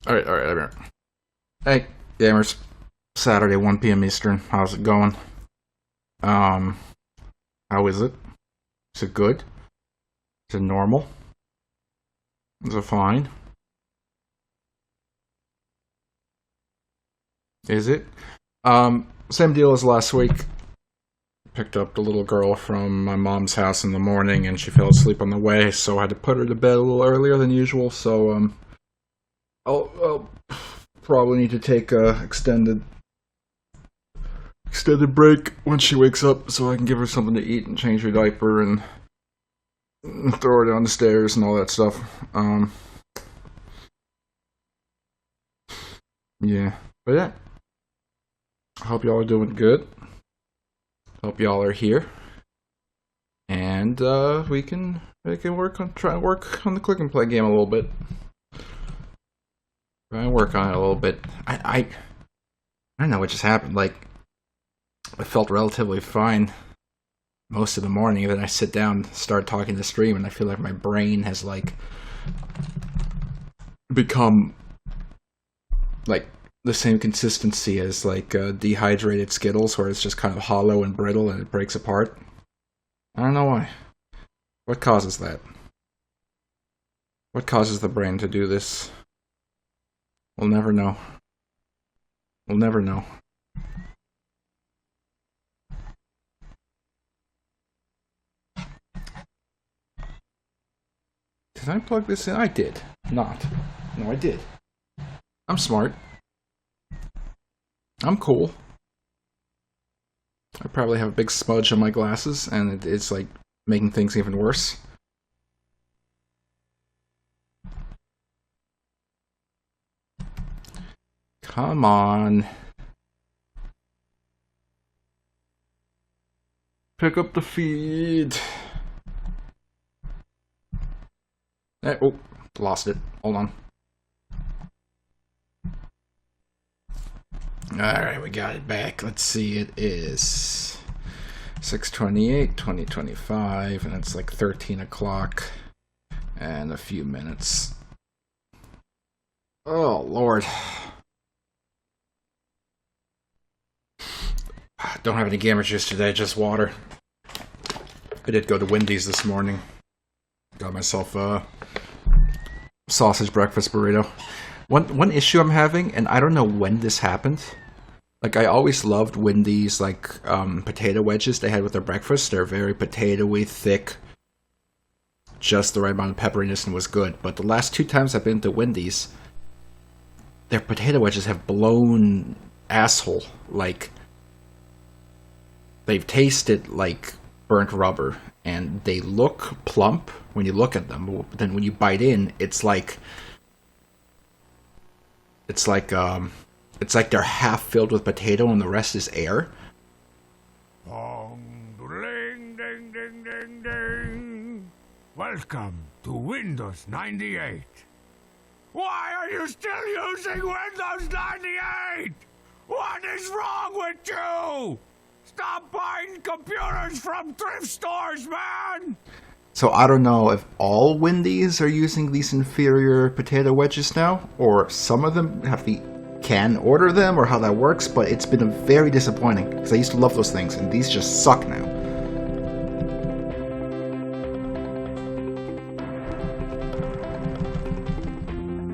Alright, I'm here. Hey, gamers. Saturday, 1 p.m. Eastern. How's it going? Um, how is it? Is it good? Is it normal? Is it fine? Is it? Same deal as last week. Picked up the little girl from my mom's house in the morning and she fell asleep on the way, so I had to put her to bed a little earlier than usual, so, I'll probably need to take a extended break when she wakes up so I can give her something to eat and change her diaper and throw her down the stairs and all that stuff. Yeah. But yeah. I hope y'all are doing good. Hope y'all are here. And we can try and work on the click and play game a little bit. Try and work on it a little bit. I don't know what just happened. Like, I felt relatively fine most of the morning. Then I sit down, start talking to stream, and I feel like my brain has like become like the same consistency as like dehydrated Skittles, where it's just kind of hollow and brittle and it breaks apart. I don't know why. What causes that? What causes the brain to do this? We'll never know. We'll never know. Did I plug this in? I did. Not. No, I did. I'm smart. I'm cool. I probably have a big smudge on my glasses, and it's like making things even worse. Come on. Pick up the feed. Oh, lost it. Hold on. Alright, we got it back. Let's see, it is 6:28, 2025, and it's like 13 o'clock and a few minutes. Oh, Lord. Don't have any gamer juice today, just water. I did go to Wendy's this morning. Got myself a sausage breakfast burrito. One issue I'm having, and I don't know when this happened. Like, I always loved Wendy's, like, potato wedges they had with their breakfast. They're very potato-y, thick, just the right amount of pepperiness, and was good. But the last 2 times I've been to Wendy's, their potato wedges have blown asshole. Like, they've tasted like burnt rubber, and they look plump when you look at them, but then when you bite in, it's like they're half filled with potato and the rest is air. Ding, ding, ding, ding, ding. Welcome to Windows 98. Why are you still using Windows 98? What is wrong with you? Stop buying computers from thrift stores, man! So I don't know if all Wendy's are using these inferior potato wedges now, or some of them can order them, or how that works, but it's been very disappointing, because I used to love those things, and these just suck now.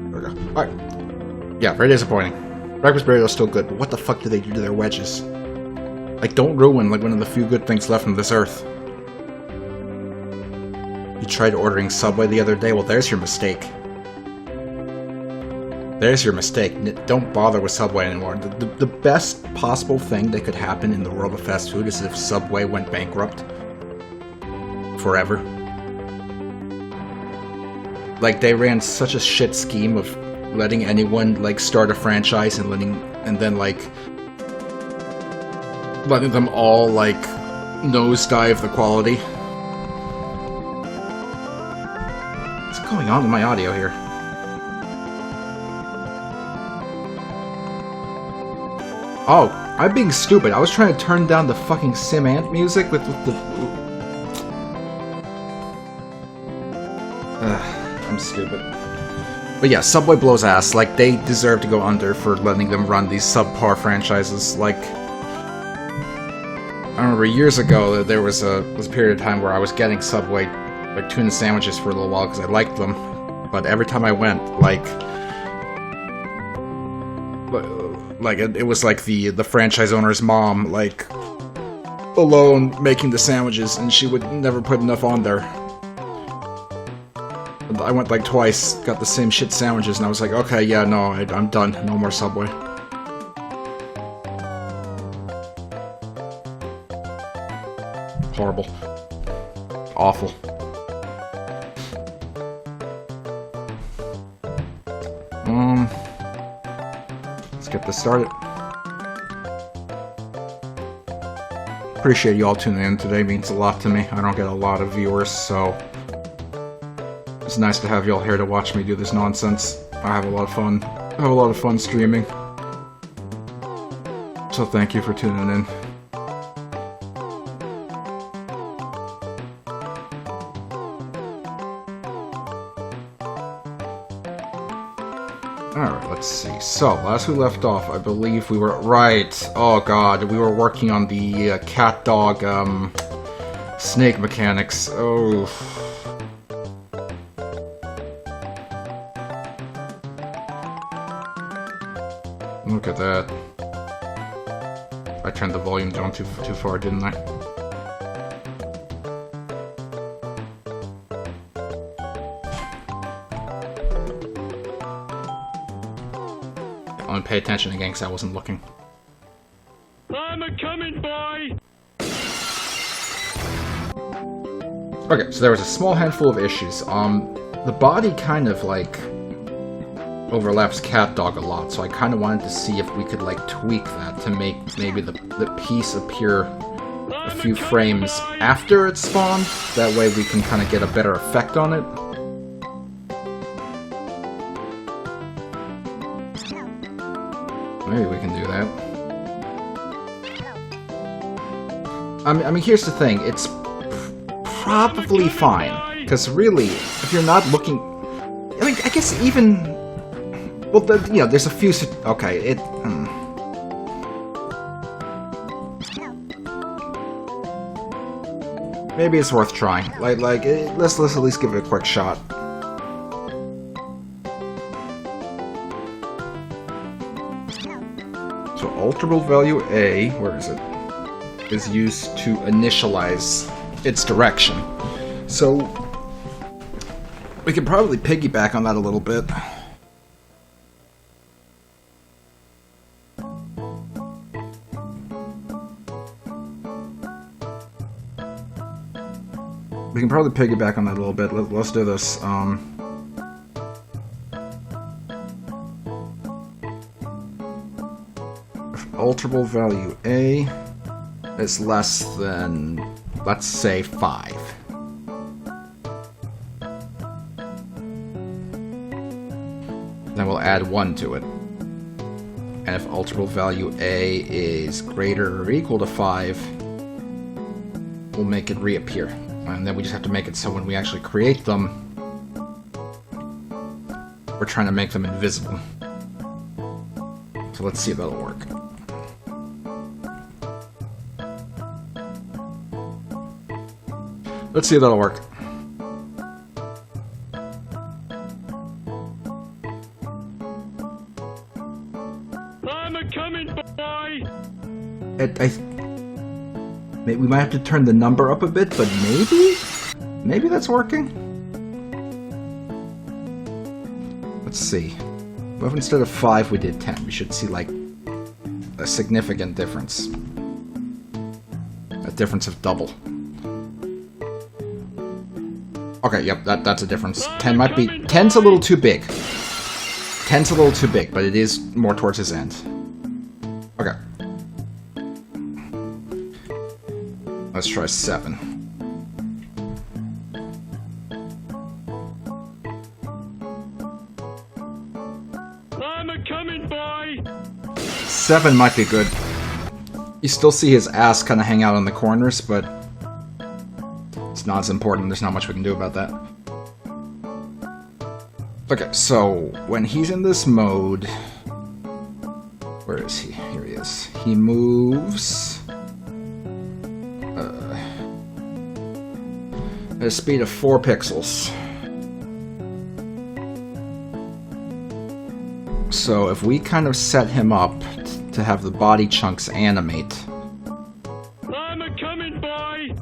There we go. Alright. Yeah, very disappointing. Breakfast burrito's still good, but what the fuck do they do to their wedges? Like, don't ruin, like, one of the few good things left on this earth. You tried ordering Subway the other day? Well, there's your mistake. There's your mistake. Don't bother with Subway anymore. The best possible thing that could happen in the world of fast food is if Subway went bankrupt. Forever. Like, they ran such a shit scheme of letting anyone, like, start a franchise and then, like, letting them all, like, nosedive the quality. What's going on with my audio here? Oh, I'm being stupid. I was trying to turn down the fucking SimAnt music with the... I'm stupid. But yeah, Subway blows ass. Like, they deserve to go under for letting them run these subpar franchises. Like, I remember years ago there was a period of time where I was getting Subway like tuna sandwiches for a little while because I liked them. But every time I went, it was like the franchise owner's mom, like, alone making the sandwiches, and she would never put enough on there. I went like twice, got the same shit sandwiches, and I was like, okay, yeah, no, I'm done. No more Subway. Horrible. Awful. Let's get this started. Appreciate you all tuning in today. It means a lot to me. I don't get a lot of viewers, so it's nice to have y'all here to watch me do this nonsense. I have a lot of fun. I have a lot of fun streaming. So thank you for tuning in. Alright, let's see. So, last we left off, I believe we were... Right. Oh god, we were working on the cat-dog, snake mechanics. Oh... Look at that. I turned the volume down too far, didn't I? I'm gonna pay attention again because I wasn't looking. I'm a coming, boy! Okay, so there was a small handful of issues. The body kind of, like, overlaps CatDog a lot, so I kind of wanted to see if we could, like, tweak that to make maybe the piece appear a few frames after it spawned. That way we can kind of get a better effect on it. Maybe we can do that. I mean, here's the thing. It's probably fine. Because really, if you're not looking... I mean, I guess even... Well, you know, there's a few... Okay, it... Maybe it's worth trying. Let's at least give it a quick shot. So alterable value A, where is it? Is used to initialize its direction. So we can probably piggyback on that a little bit. We can probably piggyback on that a little bit. Let's do this. If alterable value A is less than, let's say, 5. Then we'll add 1 to it. And if alterable value A is greater or equal to 5, we'll make it reappear. And then we just have to make it so when we actually create them, we're trying to make them invisible. So let's see if that'll work. Let's see if that'll work. I'm a coming, boy! We might have to turn the number up a bit, but maybe that's working. Let's see. What if instead of 5 we did 10? We should see like a significant difference. A difference of double. Okay, yep, that's a difference. 10 might be... 10's a little too big. 10's a little too big, but it is more towards his end. Okay. Let's try 7. I'm a coming, boy! 7 might be good. You still see his ass kind of hang out on the corners, but it's not as important. There's not much we can do about that. Okay, so when he's in this mode... Where is he? Here he is. He moves... at a speed of 4 pixels. So if we kind of set him up to have the body chunks animate I'm a coming, boy.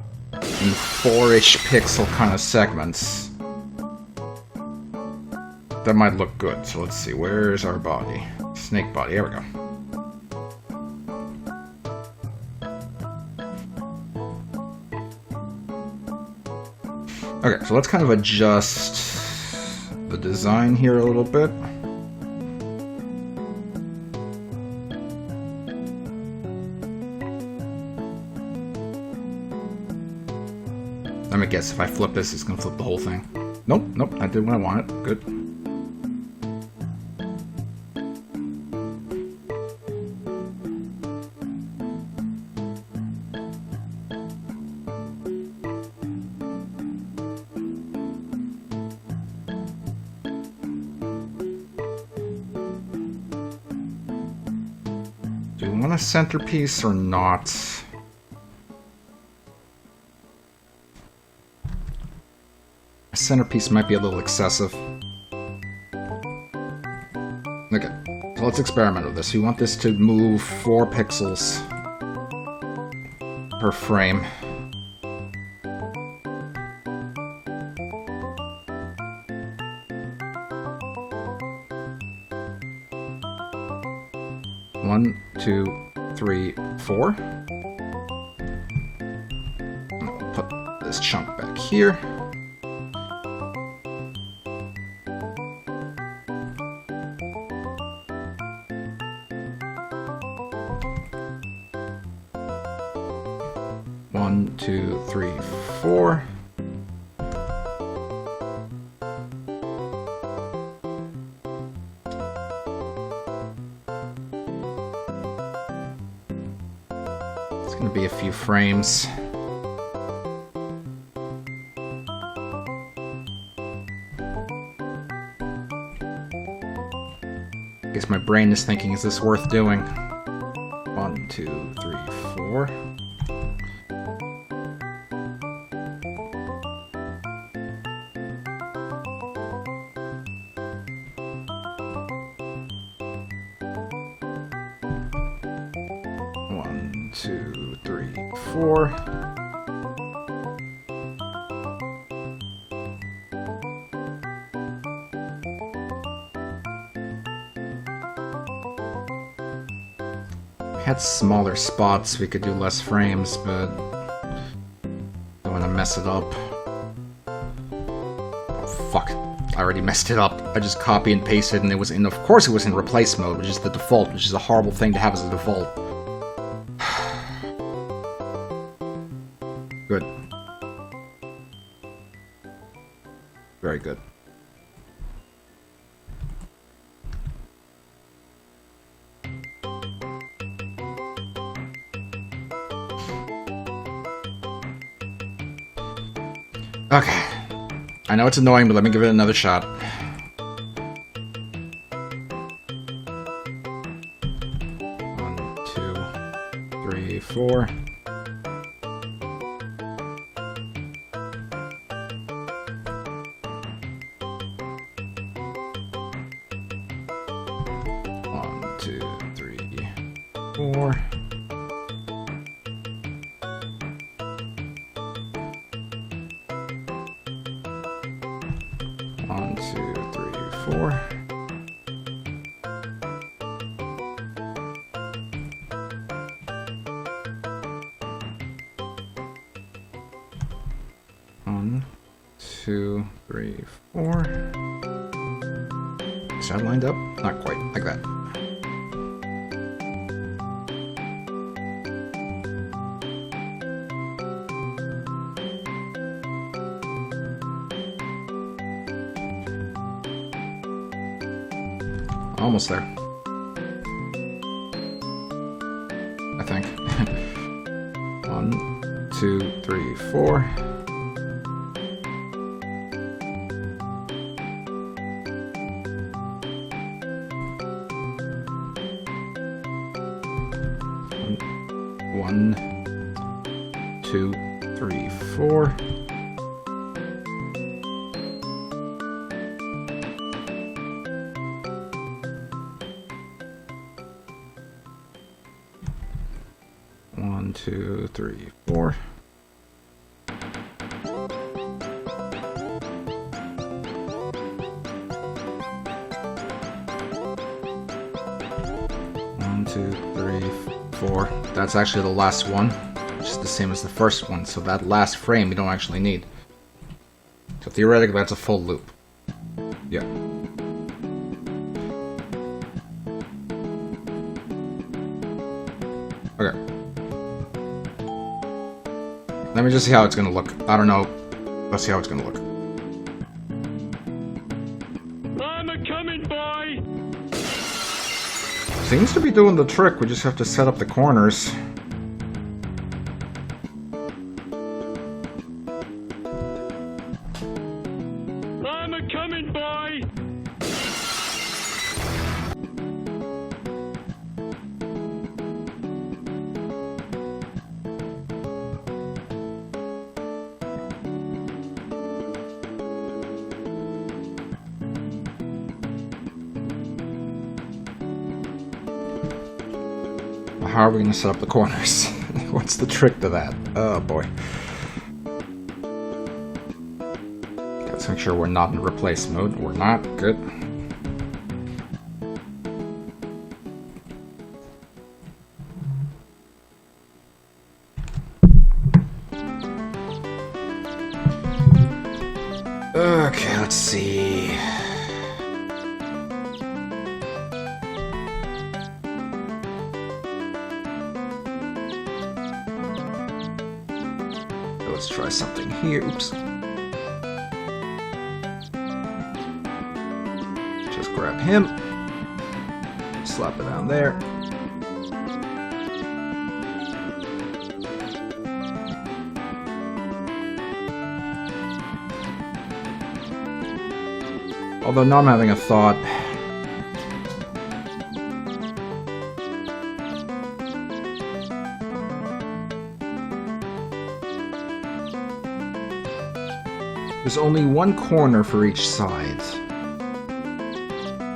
in 4-ish pixel kind of segments, that might look good. So let's see, where's our body? Snake body, there we go. Okay, so let's kind of adjust the design here a little bit. Let me guess, if I flip this, it's gonna flip the whole thing. Nope, nope, I did what I wanted. Good. Do you want a centerpiece or not? A centerpiece might be a little excessive. Okay, so let's experiment with this. We want this to move 4 pixels per frame. One, 2, 3, 4. I'll put this chunk back here. One, 2, 3, 4. It's going to be a few frames. I guess my brain is thinking, is this worth doing? 1, 2, 3, 4. One, 2, 3, 4. We had smaller spots, we could do less frames, but don't want to mess it up. Oh, fuck. I already messed it up. I just copy and pasted and it was in, of course it was in replace mode, which is the default, which is a horrible thing to have as a default. Good. Very good. Okay. I know it's annoying, but let me give it another shot. One, 2, 3, 4. One, 2, 3, 4. One, 2, 3, 4. One, 2, 3, 4. Is that lined up? Not quite, like that. Almost there. I think. 1, 2, 3, 4. 1, 2, 3, 4. One, two, three, four. One, two, three, four. That's actually the last one, which is the same as the first one. So that last frame we don't actually need. So theoretically, that's a full loop. Yeah. Okay. Let me just see how it's gonna look. I don't know. Let's see how it's gonna look. I'm a coming, boy! Seems to be doing the trick. We just have to set up the corners. I'm a coming, boy! How are we going to set up the corners? What's the trick to that? Oh boy. Let's make sure we're not in replace mode. We're not. Good. Okay, let's see. Let's try something here. Oops. Just grab him. Slap it down there. Although now I'm having a thought. There's only one corner for each side.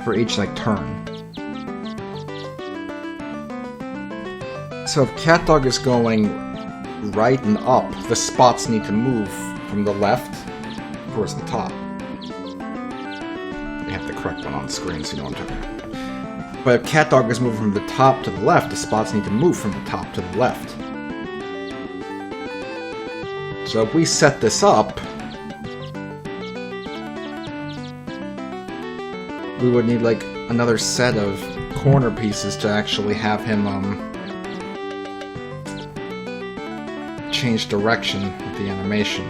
For each, like, turn. So if CatDog is going right and up, the spots need to move from the left towards the top. You have the correct one on the screen so you know what I'm talking about. But if CatDog is moving from the top to the left, the spots need to move from the top to the left. So if we set this up, we would need like another set of corner pieces to actually have him change direction with the animation.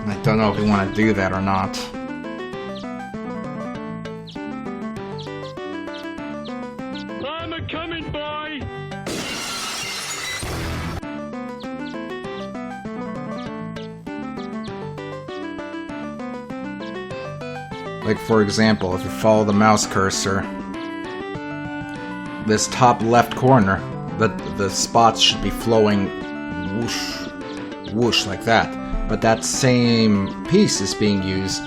I don't know if we want to do that or not. I'm a coming, boy! Like, for example, if you follow the mouse cursor, this top left corner, the spots should be flowing whoosh, whoosh, like that. But that same piece is being used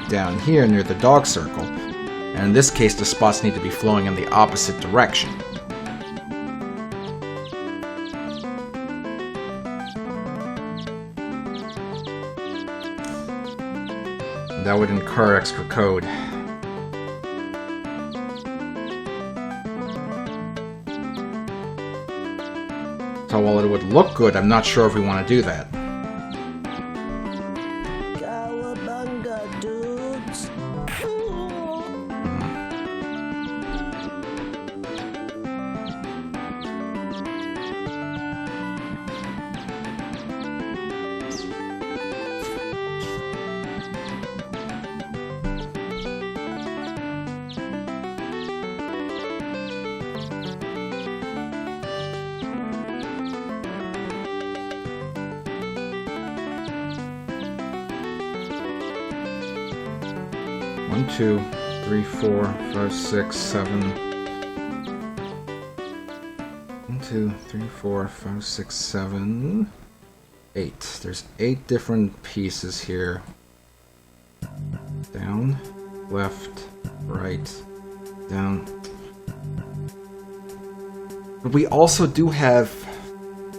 down here near the dog circle. And in this case, the spots need to be flowing in the opposite direction. That would incur extra code. So while it would look good, I'm not sure if we want to do that. Cowabunga, dudes. One, two, 3, 4, 5, 6, 7. 1, 2, 3, 4, 5, 6, 7, 8. There's 8 different pieces here. Down, left, right, down. But we also do have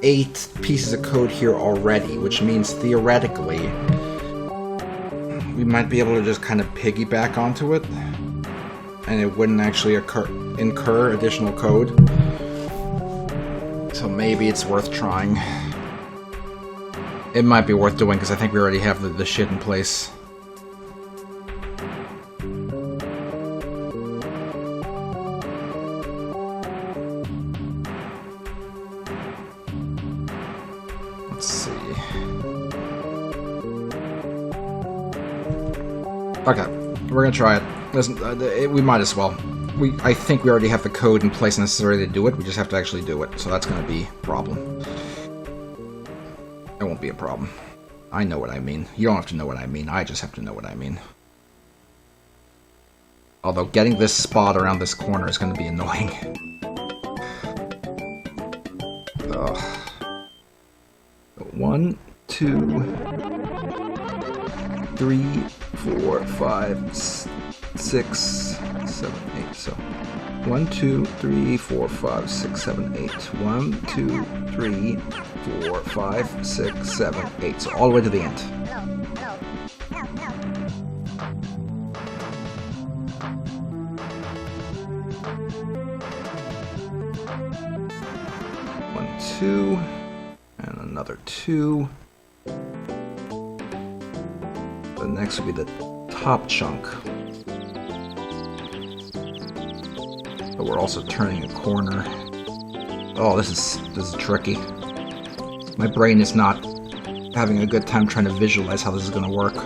8 pieces of code here already, which means theoretically we might be able to just kind of piggyback onto it, and it wouldn't actually incur additional code. So maybe it's worth trying. It might be worth doing because I think we already have the shit in place. Let's see. Okay, we're gonna try it. Listen, we might as well. I think we already have the code in place necessary to do it. We just have to actually do it. So that's gonna be a problem. It won't be a problem. I know what I mean. You don't have to know what I mean. I just have to know what I mean. Although getting this spot around this corner is gonna be annoying. Ugh. 1, 2, 3, 4, 5, 6, 7, 8. So 1, 2, 3, 4, 5, 6, 7, 8. 1, 2, 3, 4, 5, 6, 7, 8. So all the way to the end. One, 2. And another 2. The next will be the top chunk. But we're also turning a corner. Oh, this is tricky. My brain is not having a good time trying to visualize how this is going to work.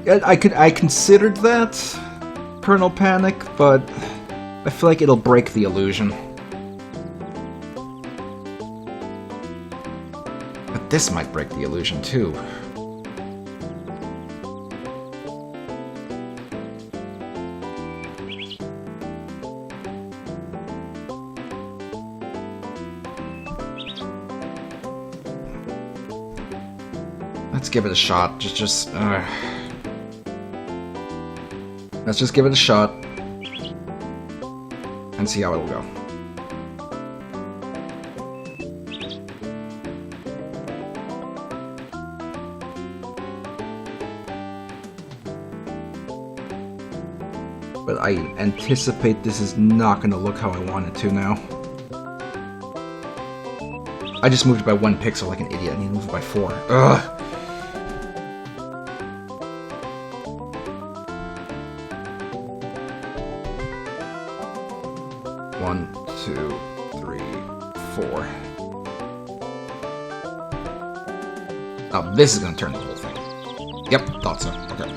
I considered that, Kernel Panic, but I feel like it'll break the illusion. But this might break the illusion too. Let's give it a shot. Let's just give it a shot and see how it'll go. But I anticipate this is not going to look how I want it to now. I just moved it by 1 pixel like an idiot. I need to move it by 4. Ugh! One, 2, 3, 4. Oh, this is gonna turn the whole thing. Yep, thought so. Okay.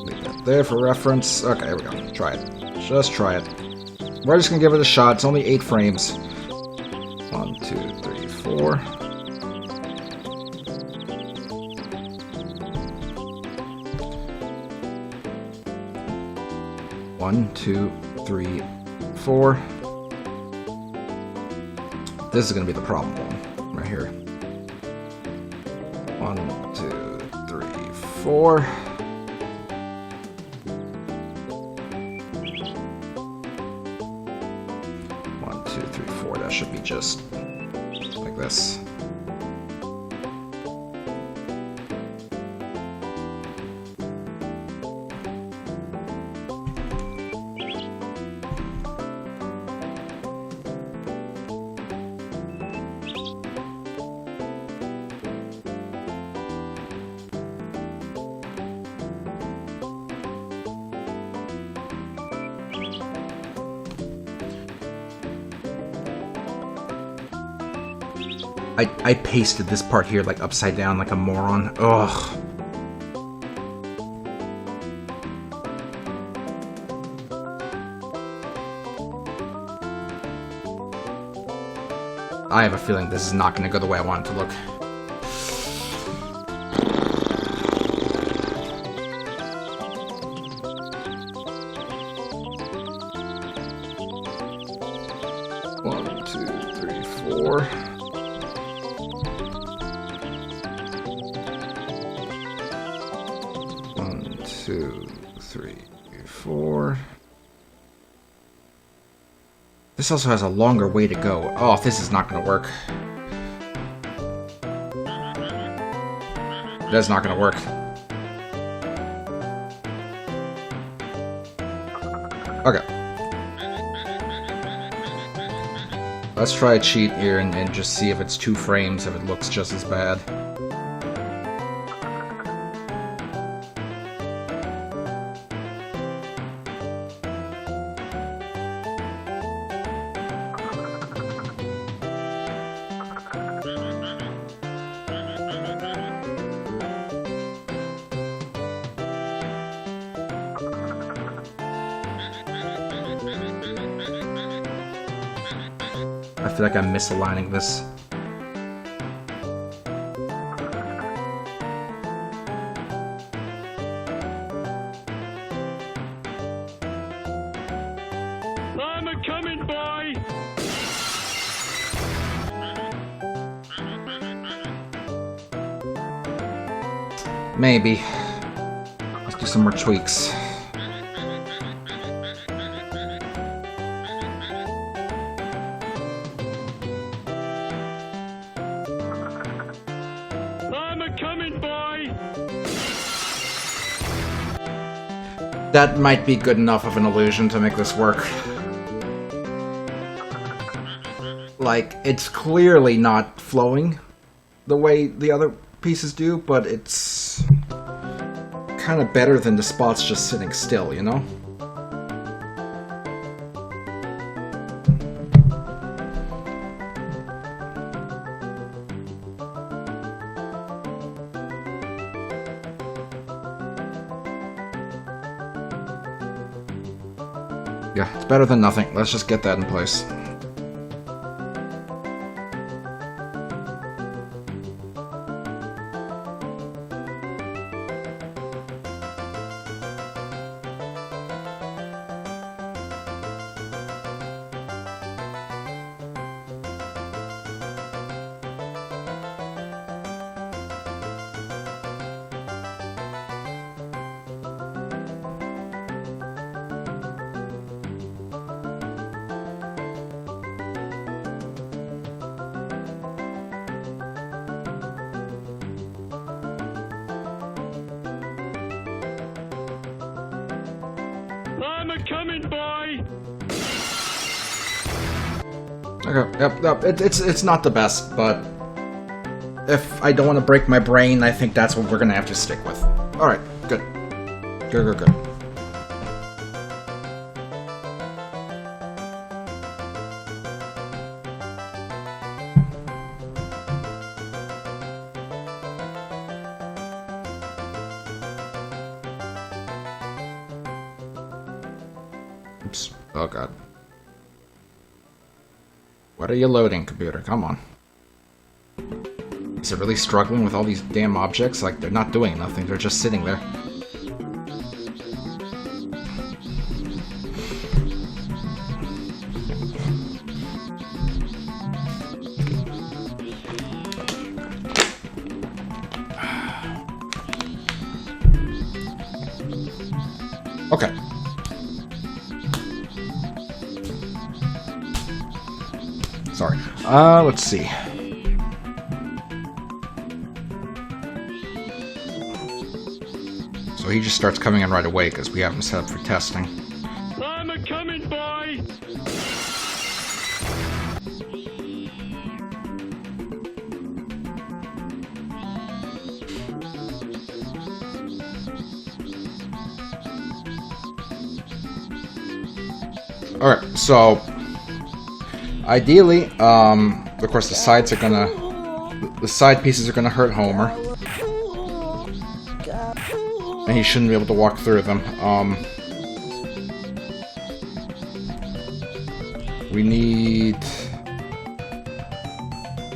Leave that there for reference. Okay, here we go. Try it. Just try it. We're just gonna give it a shot. It's only 8 frames. 1, 2, 3, 4. 1, 2, 3, 4. This is going to be the problem one, right here. 1, 2, 3, 4. 1, 2, 3, 4. That should be just like this. I pasted this part here like upside down like a moron. Ugh. I have a feeling this is not going to go the way I want it to look. One, two, three, four. One, two, three, four. This also has a longer way to go. Oh, this is not going to work. That's not going to work. Okay. Let's try a cheat here and just see if it's 2 frames, if it looks just as bad. I feel like I'm misaligning this. I'm a coming, boy. Maybe. Let's do some more tweaks. That might be good enough of an illusion to make this work. Like, it's clearly not flowing the way the other pieces do, but it's kind of better than the spots just sitting still, you know? Yeah, it's better than nothing. Let's just get that in place. I'm a coming, boy. Okay, yep. It's not the best, but if I don't want to break my brain, I think that's what we're gonna have to stick with. All right, good. Good. Oops. Oh god. What are you loading, computer? Come on. Is it really struggling with all these damn objects? Like, they're not doing nothing, they're just sitting there. Okay. Sorry. Let's see. So he just starts coming in right away because we have him set up for testing. I'm a coming, boy. Alright, so ideally, of course the sides are gonna, the side pieces are gonna hurt Homer, and he shouldn't be able to walk through them. We need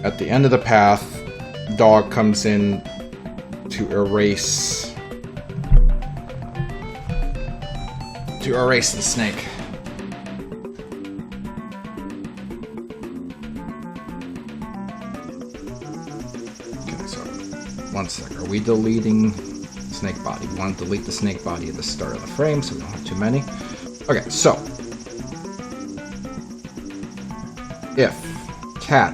At the end of the path, dog comes in to erase the snake. Okay, so 1 sec. Are we deleting snake body? We want to delete the snake body at the start of the frame so we don't have too many. Okay, so if cat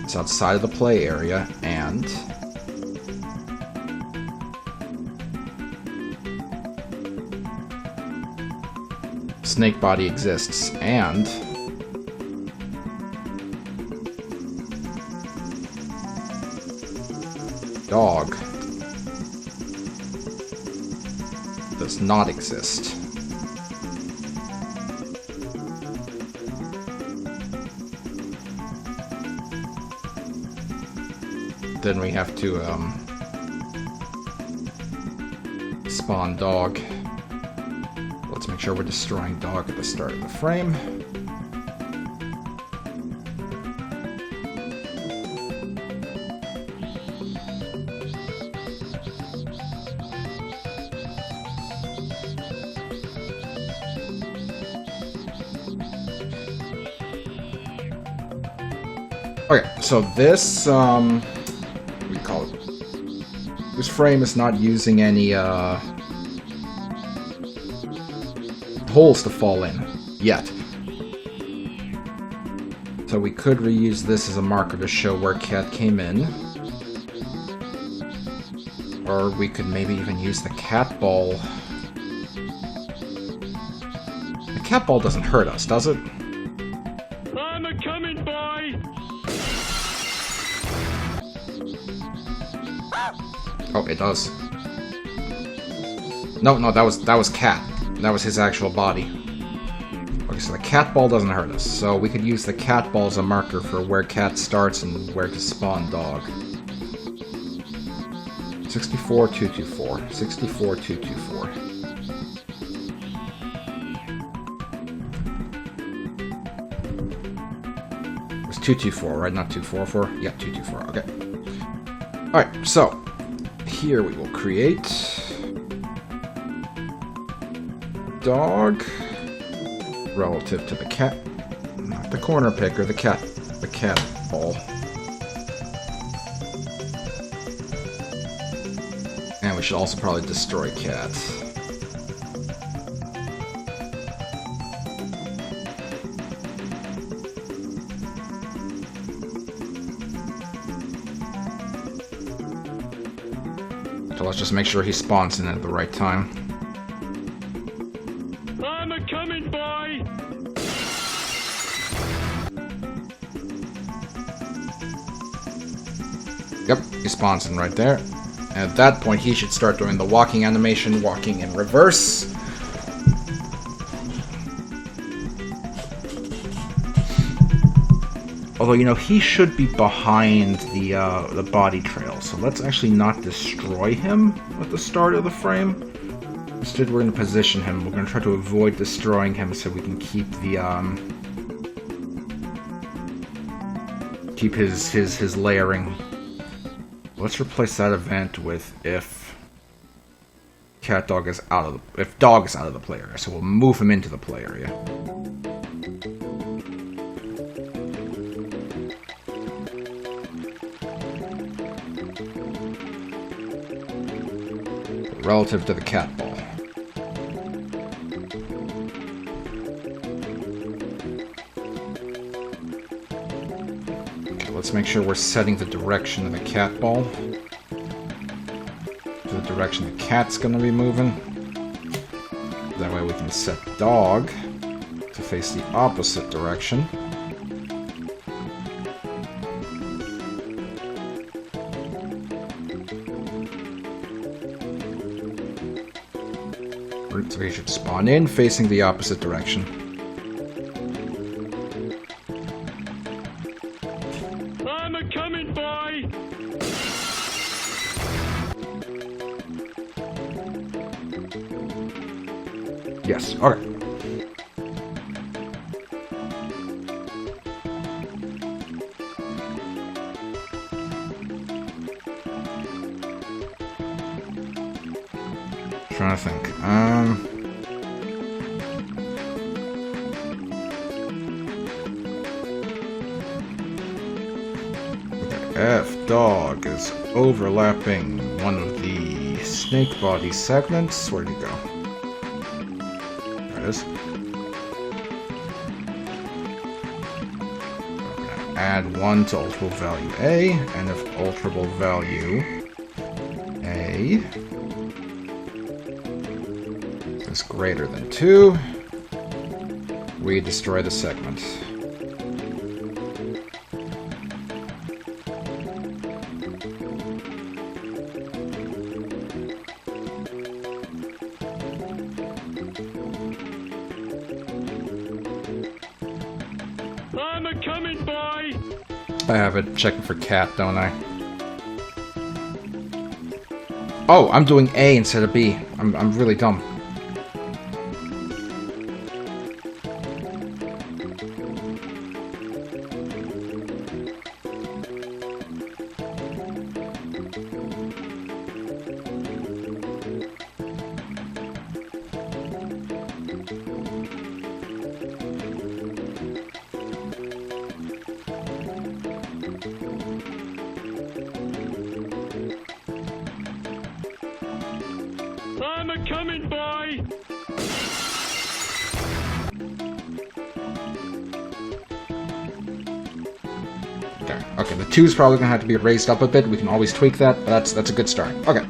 is outside of the play area and snake body exists and dog does not exist, then we have to spawn dog. Let's make sure we're destroying dog at the start of the frame. Okay, so this, what do you call it? This frame is not using any, holes to fall in, yet. So we could reuse this as a marker to show where cat came in. Or we could maybe even use the cat ball. The cat ball doesn't hurt us, does it? I'm a coming, boy. Oh, it does. No, that was cat. That was his actual body. Okay, so the cat ball doesn't hurt us. So we could use the cat ball as a marker for where cat starts and where to spawn dog. 64224. 64224. It was 224, right? Not 244? Yeah, 224. Okay. Alright, so here we will create dog relative to the cat, not the corner picker, the cat ball. And we should also probably destroy cat. So let's just make sure he spawns in at the right time. I'm a coming, boy. Yep, he spawns in right there. And at that point, he should start doing the walking animation, walking in reverse. Although, you know, he should be behind the body trail, so let's actually not destroy him at the start of the frame. Instead, we're going to position him. We're going to try to avoid destroying him so we can keep the keep his layering. Let's replace that event with if dog is out of the play area. So we'll move him into the play area. Relative to the cat ball. Okay, let's make sure we're setting the direction of the cat ball to the direction the cat's gonna be moving. That way we can set dog to face the opposite direction. So he should spawn in, facing the opposite direction. I'm a coming, boy. Yes, okay. Trying to think. F dog is overlapping one of the snake body segments. Where'd he go? There it is. Add 1 to alterable value A, and if alterable value A is greater than 2, we destroy the segment. I'm a coming, boy! I have it checking for cat, don't I? Oh, I'm doing A instead of B. I'm really dumb. I'm a coming, boy! Okay, the 2's probably gonna have to be raised up a bit. We can always tweak that, but that's a good start. Okay.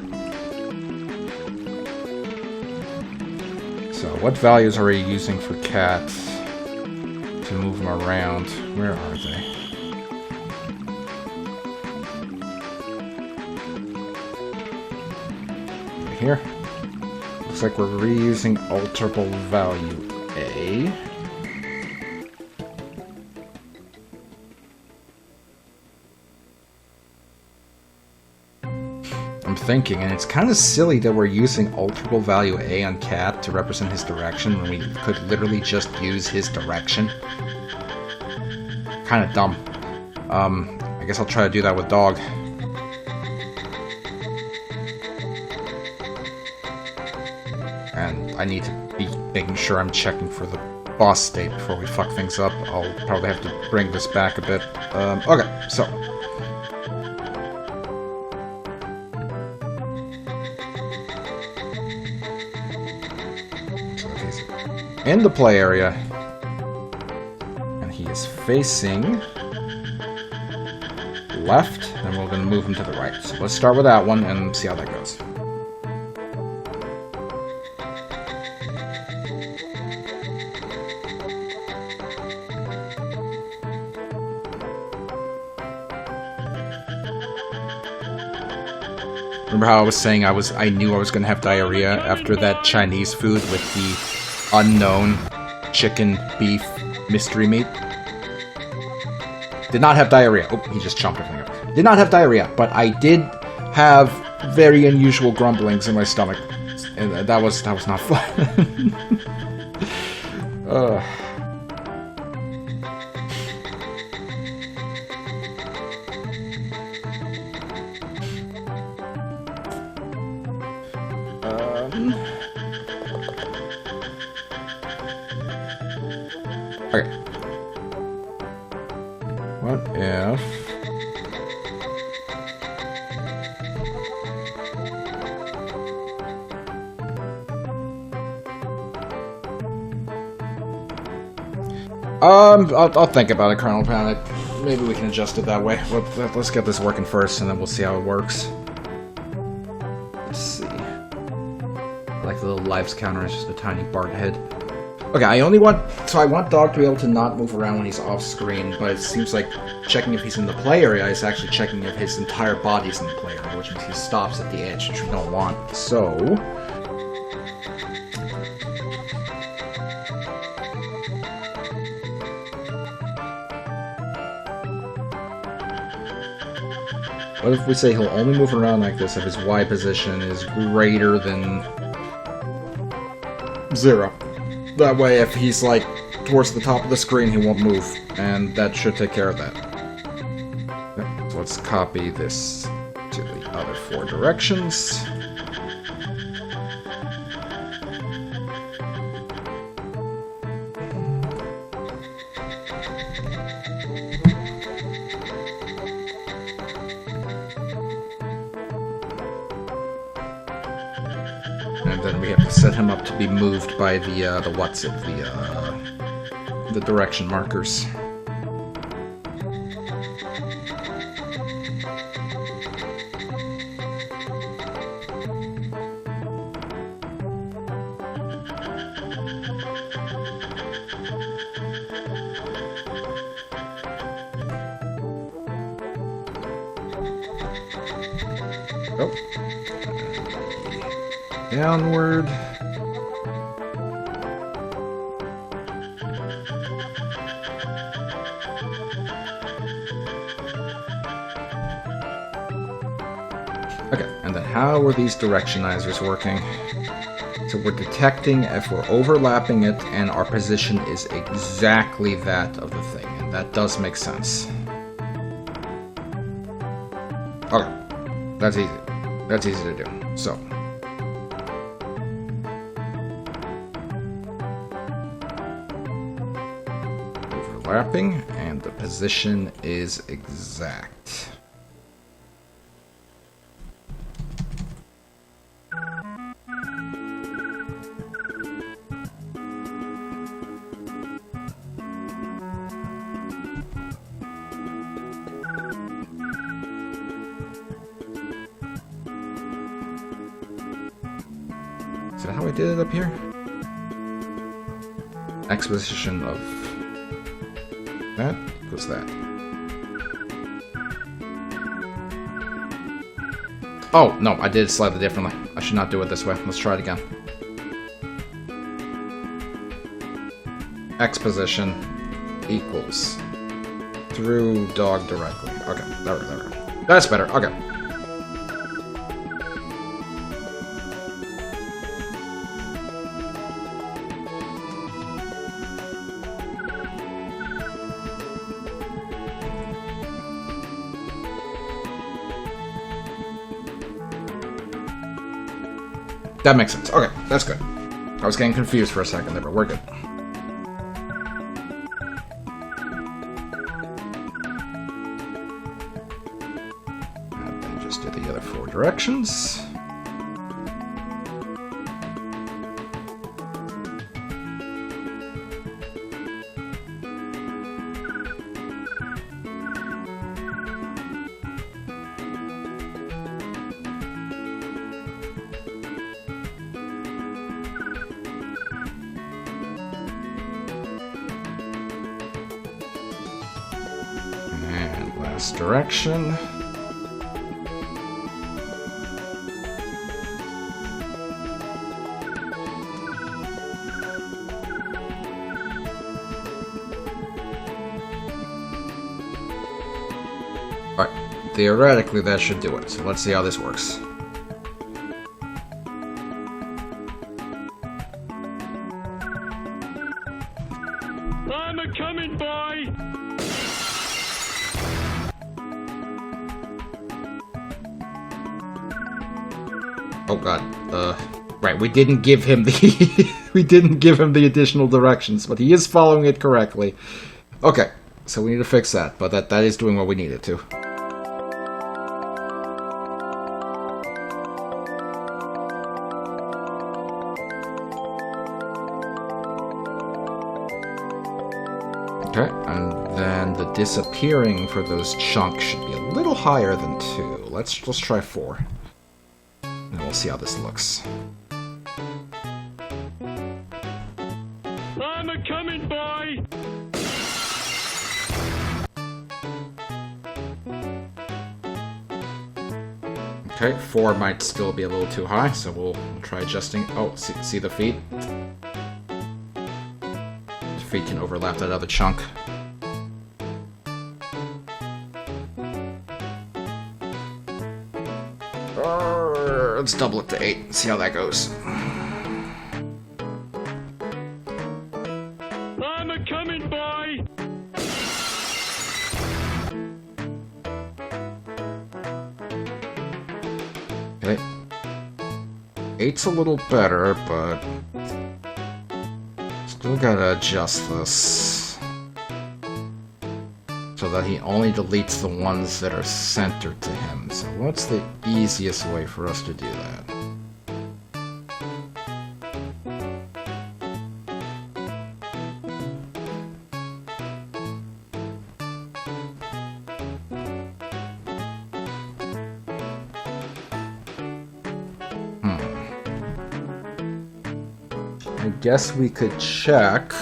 So, what values are we using for cat to move them around? Where are they? Right here. Looks like we're reusing alterable value A. I'm thinking, and it's kind of silly that we're using alterable value A on cat to represent his direction when we could literally just use his direction. Kind of dumb. I guess I'll try to do that with dog. And I need to be making sure I'm checking for the boss state before we fuck things up. I'll probably have to bring this back a bit. Okay, so... in the play area, and he is facing left, then we're going to move him to the right. So let's start with that one and see how that goes. Remember how I was saying I knew I was going to have diarrhea after that Chinese food with the unknown chicken beef mystery meat? Did not have diarrhea. Oh, he just chomped everything up. Did not have diarrhea, but I did have very unusual grumblings in my stomach. And that was not fun. Okay. What if... I'll think about it, Colonel Panic. Maybe we can adjust it that way. Let's get this working first, and then we'll see how it works. Let's see. I like the little lives counter, it's just a tiny Bart head. Okay, I want Dog to be able to not move around when he's off screen, but it seems like checking if he's in the play area is actually checking if his entire body's in the play area, which means he stops at the edge, which we don't want. So... what if we say he'll only move around like this if his Y position is greater than 0? That way, if he's, like, towards the top of the screen, he won't move. And that should take care of that. Yep. So let's copy this to the other 4 directions. And then we have to set him up to be moved by the direction markers. Oh. Downward. Okay, and then how are these directionizers working? So we're detecting if we're overlapping it and our position is exactly that of the thing, and that does make sense. Okay, that's easy. That's easy to do. So. Overlapping, and the position is exact. Is that how I did it up here? Exposition of that equals that. Oh, no, I did it slightly differently. I should not do it this way. Let's try it again. Exposition equals through dog directly. Okay, there we go. That's better. Okay. That makes sense. Okay, that's good. I was getting confused for a second there, but we're good. And then just do the other 4 directions. Last direction. Alright, theoretically that should do it, so let's see how this works. I'm a coming, boy! Oh god, right, we didn't give him the we didn't give him the additional directions, but he is following it correctly. Okay, so we need to fix that, but that is doing what we need it to. Okay, and then the disappearing for those chunks should be a little higher than 2. Let's try 4. And we'll see how this looks. I'm a coming, boy! Okay, 4 might still be a little too high, so we'll try adjusting. Oh, see the feet? The feet can overlap that other chunk. Let's double it to 8, see how that goes. I'm a coming, boy! Okay. 8's a little better, but still gotta adjust this so that he only deletes the ones that are centered to him. So what's the easiest way for us to do that? I guess we could check.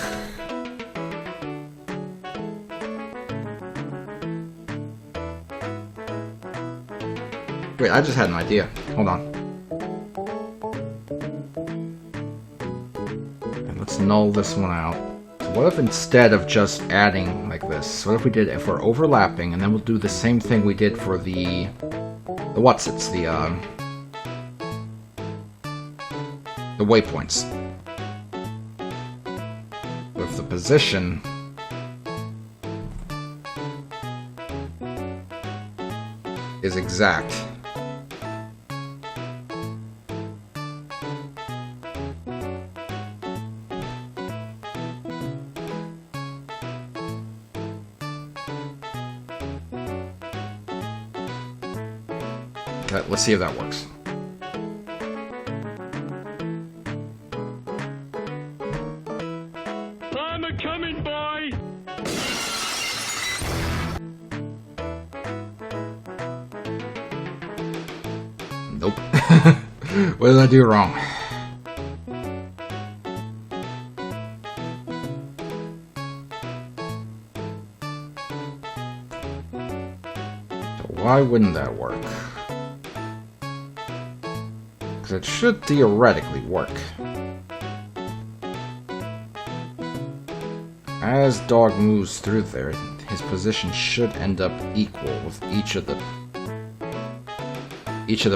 Wait, I just had an idea. Hold on. And let's null this one out. So what if instead of just adding like this, what if we did if we're overlapping, and then we'll do the same thing we did for the what's-its, the waypoints. With the position is exact. Let's see if that works. I'm a coming, boy. Nope. What did I do wrong? So why wouldn't that work? Because it should theoretically work. As dog moves through there, his position should end up equal with each of the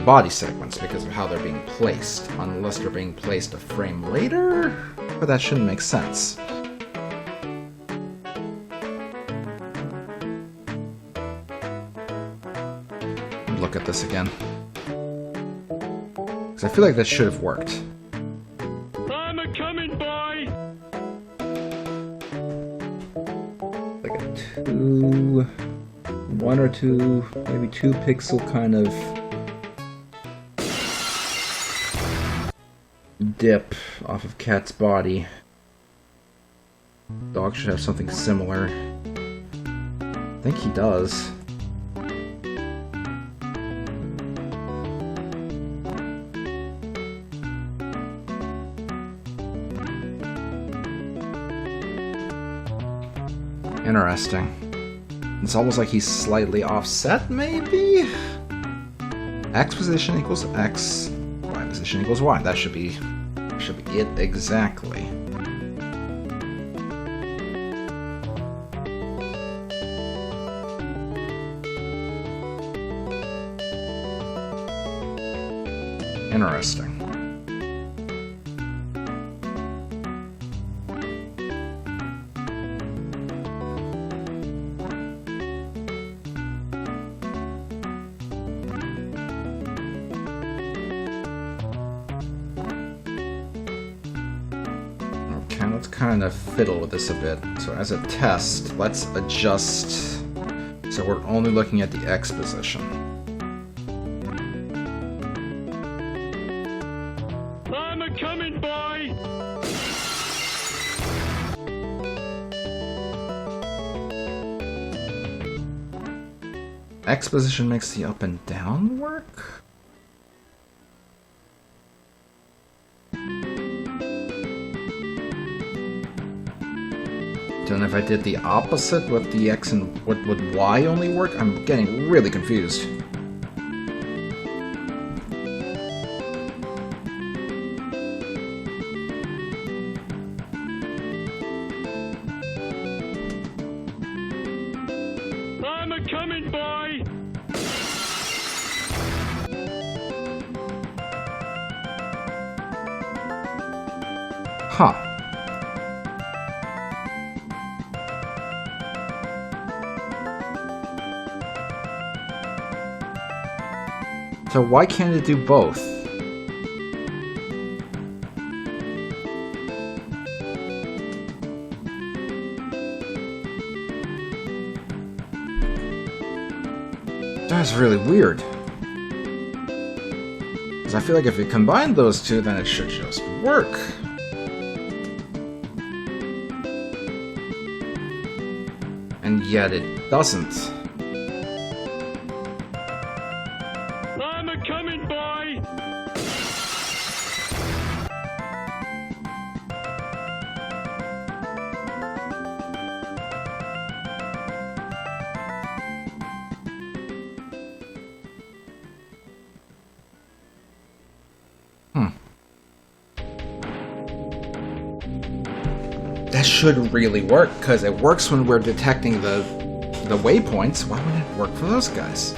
body segments because of how they're being placed, unless they're being placed a frame later, but that shouldn't make sense. Look at this again, because I feel like that should have worked. I'm a coming, boy. Like a one or two, maybe 2 pixel kind of dip off of cat's body. Dog should have something similar. I think he does. Interesting. It's almost like he's slightly offset, maybe? X position equals X. Y position equals Y. That should be it exactly. Interesting. Let's kind of fiddle with this a bit. So as a test, let's adjust so we're only looking at the X position. I'm a coming, boy. X position makes the up and down work? And if I did the opposite with the X and would Y only work? I'm getting really confused. I'm a coming, boy. Huh. So why can't it do both? That's really weird. Because I feel like if you combine those two, then it should just work. And yet it doesn't. I'm a coming, boy. this should really work, because it works when we're detecting the waypoints. Why wouldn't it work for those guys?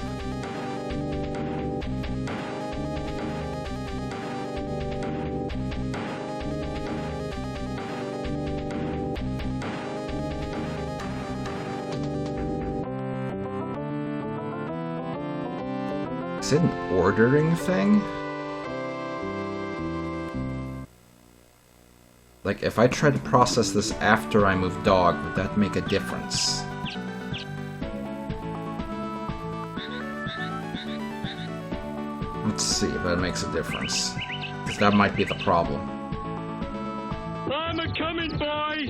Is it an ordering thing? Like, if I try to process this after I move dog, would that make a difference? Let's see if that makes a difference. Because that might be the problem. I'm a coming, boy!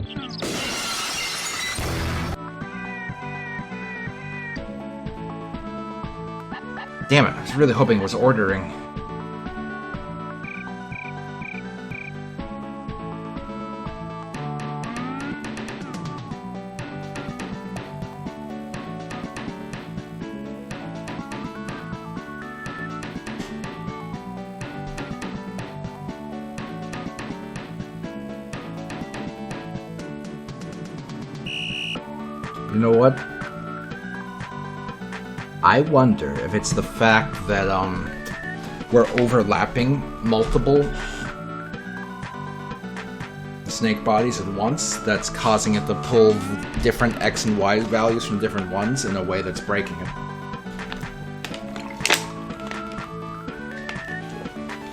Damn it, I was really hoping it was ordering. You know what? I wonder if it's the fact that we're overlapping multiple snake bodies at once that's causing it to pull different X and Y values from different ones in a way that's breaking it.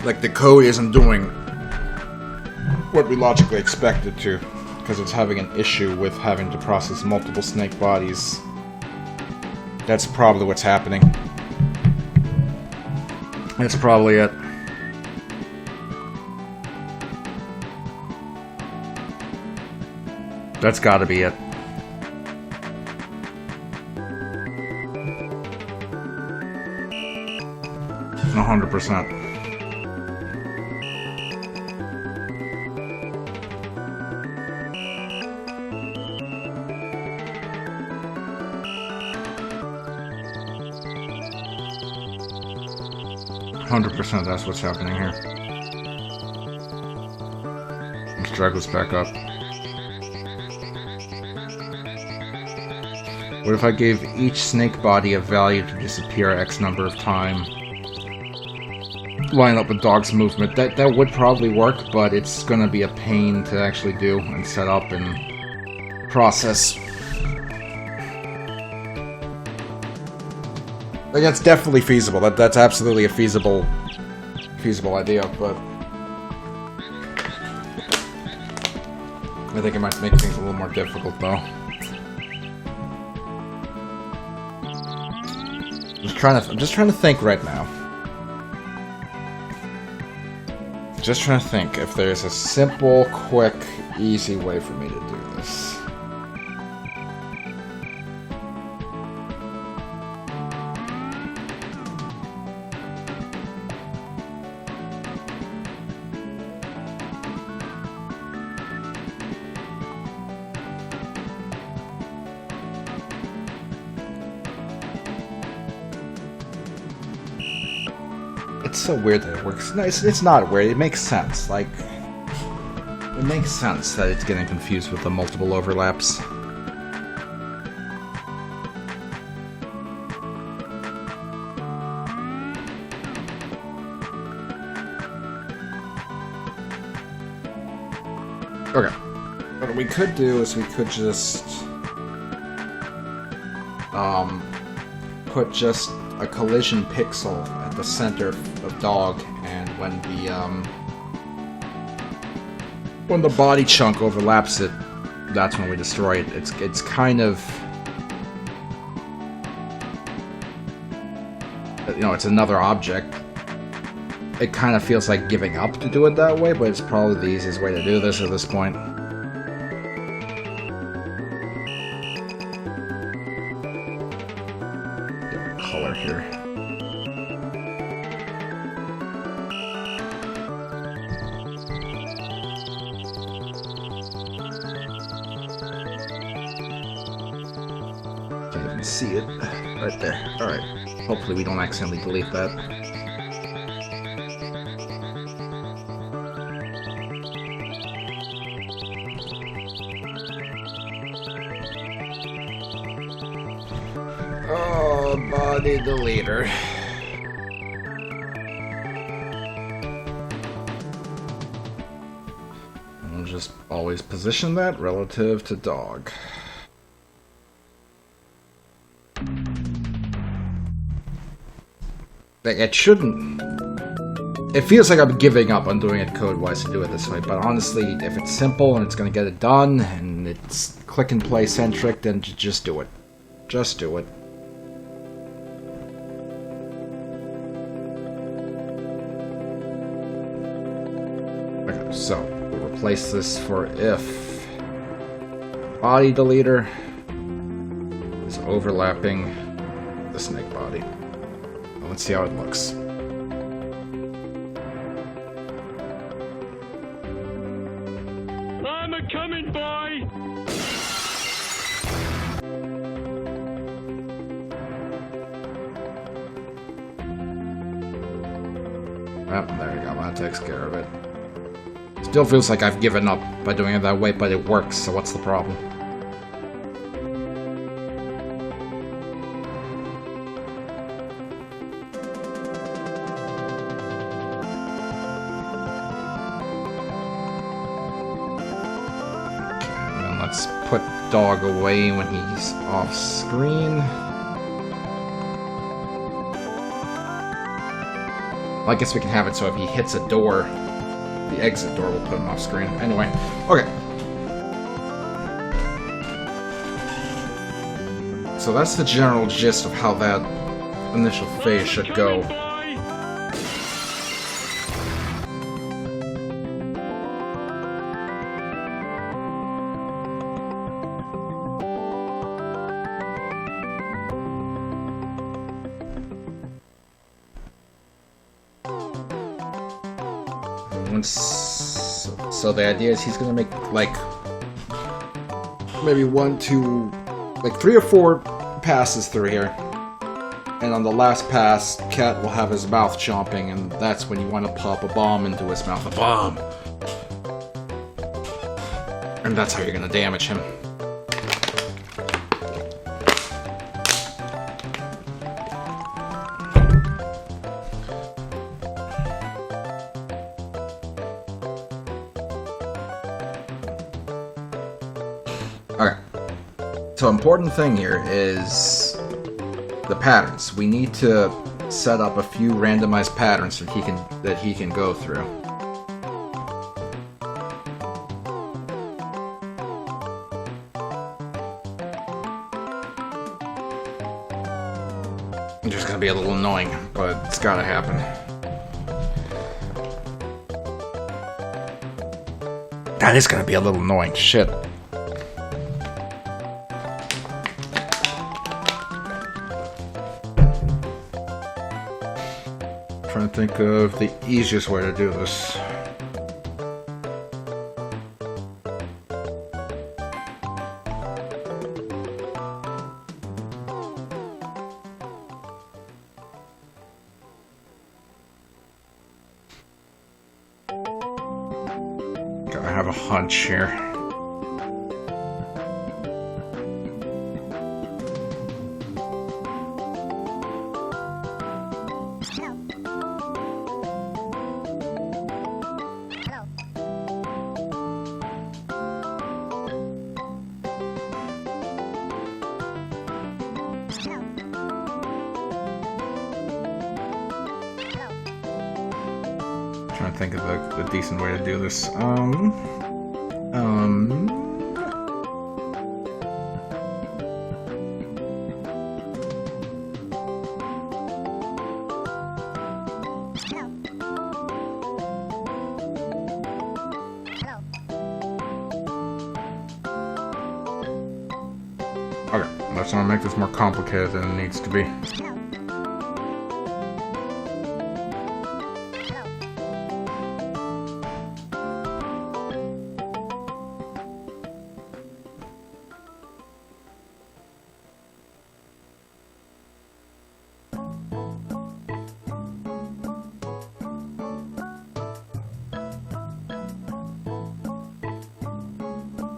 Like the code isn't doing what we logically expect it to, because it's having an issue with having to process multiple snake bodies. That's probably what's happening. That's probably it. That's gotta be it. %. 100%, that's what's happening here. Let's drag this back up. What if I gave each snake body a value to disappear X number of time? Line up with dog's movement. That would probably work, but it's gonna be a pain to actually do and set up and process. Like, that's definitely feasible. That's absolutely a feasible idea, but I think it might make things a little more difficult, though. I'm just trying to think right now. Just trying to think if there's a simple, quick, easy way for me to do this. It's so weird that it works. No, it's not weird. It makes sense. Like, it makes sense that it's getting confused with the multiple overlaps. Okay. What we could do is we could just put just a collision pixel at the center of dog, and when the body chunk overlaps it, that's when we destroy it. It's kind of, you know, it's another object. It kind of feels like giving up to do it that way, but it's probably the easiest way to do this at this point. Different color here. Can't even see it. Right there. Alright. Hopefully we don't accidentally delete that. Body the leader. We'll just always position that relative to dog. It shouldn't... It feels like I'm giving up on doing it code-wise to do it this way, but honestly, if it's simple and it's going to get it done, and it's click-and-play centric, then just do it. Just do it. Okay, so, we'll replace this for if body deleter is overlapping the snake body. Let's see how it looks. I'm a coming, boy! Oh, there you go. That takes care of it. Still feels like I've given up by doing it that way, but it works, so what's the problem? Let's put dog away when he's off screen. Well, I guess we can have it so if he hits a door, the exit door will put him off screen. Anyway, okay. So that's the general gist of how that initial phase should go. So the idea is he's gonna make like maybe 1, 2, like 3 or 4 passes through here, and on the last pass, Cat will have his mouth chomping, and that's when you want to pop a bomb into his mouth. A bomb, and that's how you're gonna damage him. Okay. So important thing here is the patterns. We need to set up a few randomized patterns that he can go through. It's just gonna be a little annoying, but it's gotta happen. That is gonna be a little annoying. Shit. Trying to think of the easiest way to do this. I have a hunch here. Trying to think of the decent way to do this. Okay, let's not make this more complicated than it needs to be.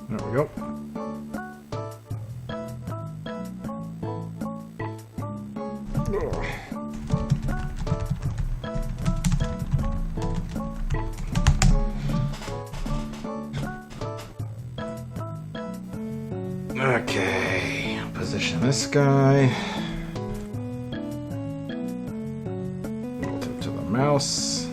There we go. this guy. Relative to the mouse.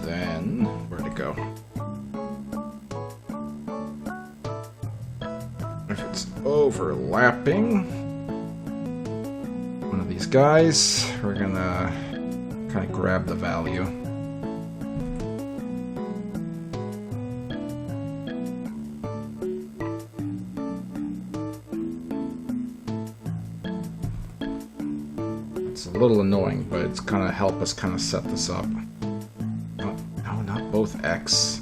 Then, where'd it go? If it's overlapping one of these guys, we're gonna kind of grab the value. It's a little annoying, but it's gonna help us kind of set this up. No, not both X.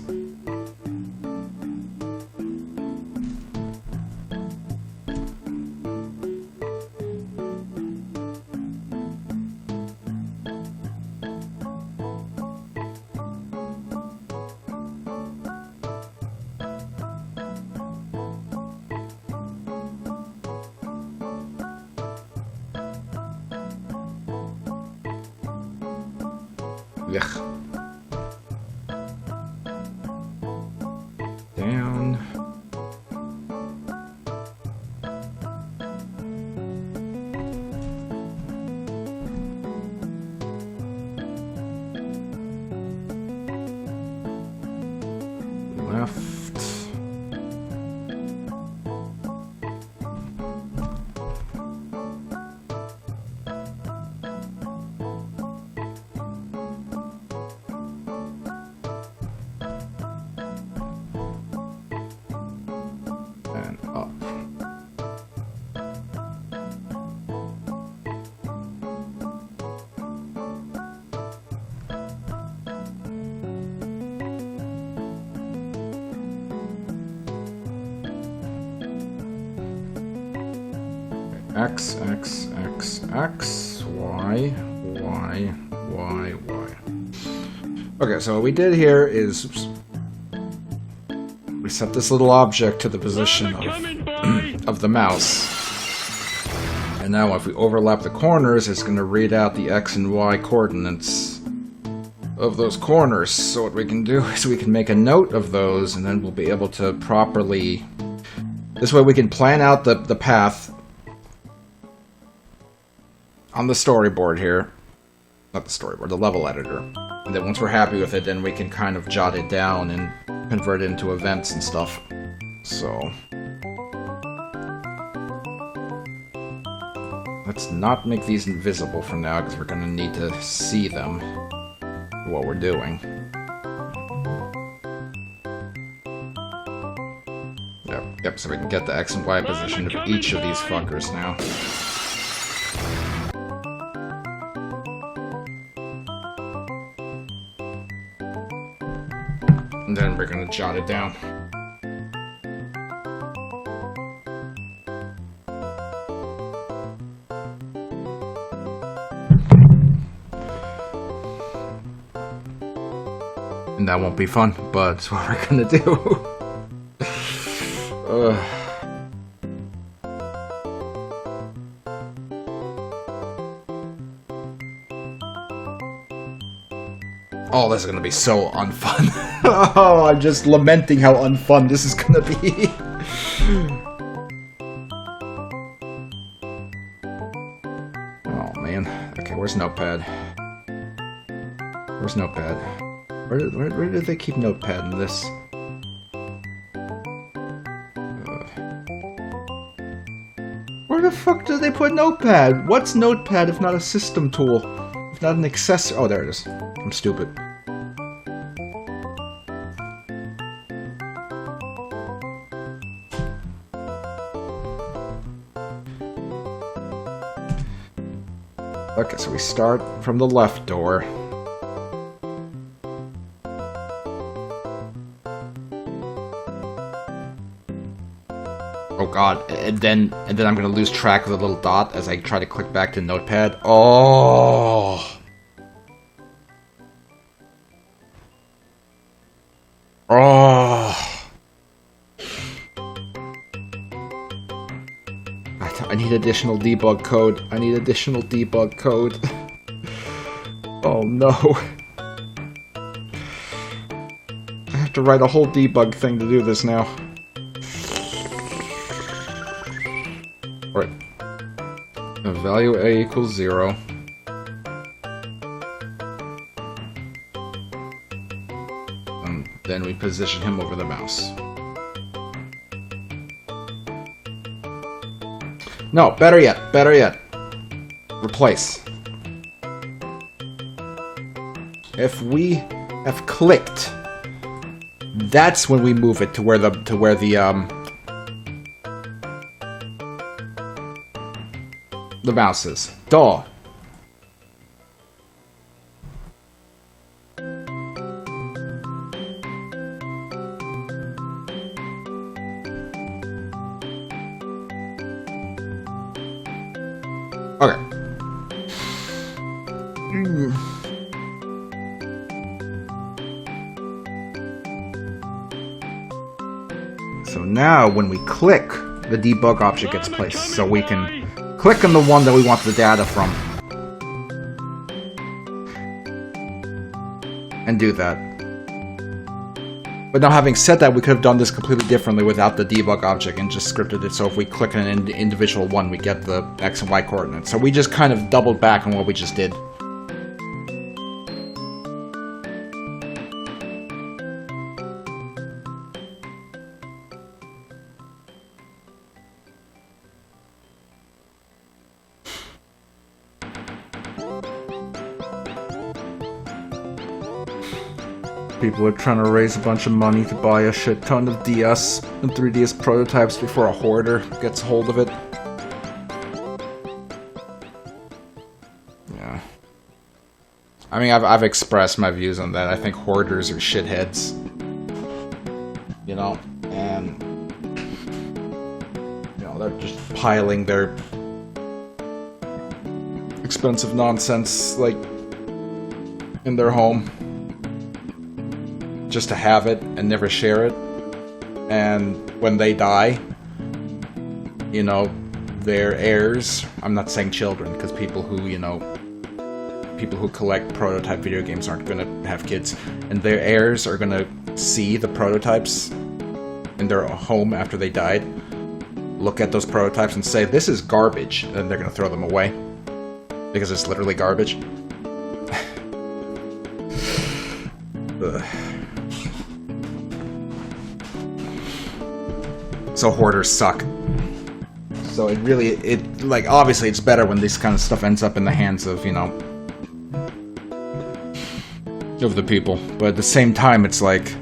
Ugh. Down. Left. And up. X, X, X, X, Y, Y, Y, Y. Okay, so what we did here is we set this little object to the position of the mouse. And now if we overlap the corners, it's going to read out the X and Y coordinates of those corners. So what we can do is we can make a note of those, and then we'll be able to properly... This way we can plan out the path on the storyboard here. Not the storyboard, the level editor. And then once we're happy with it, then we can kind of jot it down and convert it into events and stuff. So... let's not make these invisible for now, because we're going to need to see them, what we're doing. Yep, so we can get the X and Y position of each of these fuckers now. And then we're going to jot it down. And that won't be fun, but it's what we're gonna do. Oh, this is gonna be so unfun. Oh, I'm just lamenting how unfun this is gonna be. Oh man. Okay, where's Notepad? Where's Notepad? Where do they keep Notepad in this? Where the fuck do they put Notepad? What's Notepad if not a system tool? If not an accessory? Oh, there it is. I'm stupid. Okay, so we start from the left door. Oh god, and then I'm gonna lose track of the little dot as I try to click back to Notepad. Oh! Oh! I need additional debug code. I need additional debug code. Oh no. I have to write a whole debug thing to do this now. Alright. Value A equals 0. And then we position him over the mouse. No, better yet. Replace. If we have clicked, that's when we move it to where the mouse is. Duh. Okay. So now when we click, the debug object gets placed, so we can click on the one that we want the data from. And do that. But now having said that, we could have done this completely differently without the debug object and just scripted it so if we click on an individual one, we get the X and Y coordinates. So we just kind of doubled back on what we just did. People are trying to raise a bunch of money to buy a shit ton of DS and 3DS prototypes before a hoarder gets hold of it. Yeah. I mean, I've expressed my views on that. I think hoarders are shitheads. You know, and... you know, they're just piling their expensive nonsense, like, in their home. Just to have it and never share it, and when they die, you know, their heirs, I'm not saying children, because people who, you know, people who collect prototype video games aren't gonna have kids, and their heirs are gonna see the prototypes in their home after they died, look at those prototypes and say, this is garbage, and they're gonna throw them away, because it's literally garbage. Ugh. So hoarders suck. So it really, like, obviously it's better when this kind of stuff ends up in the hands of, you know, of the people. But at the same time, it's like,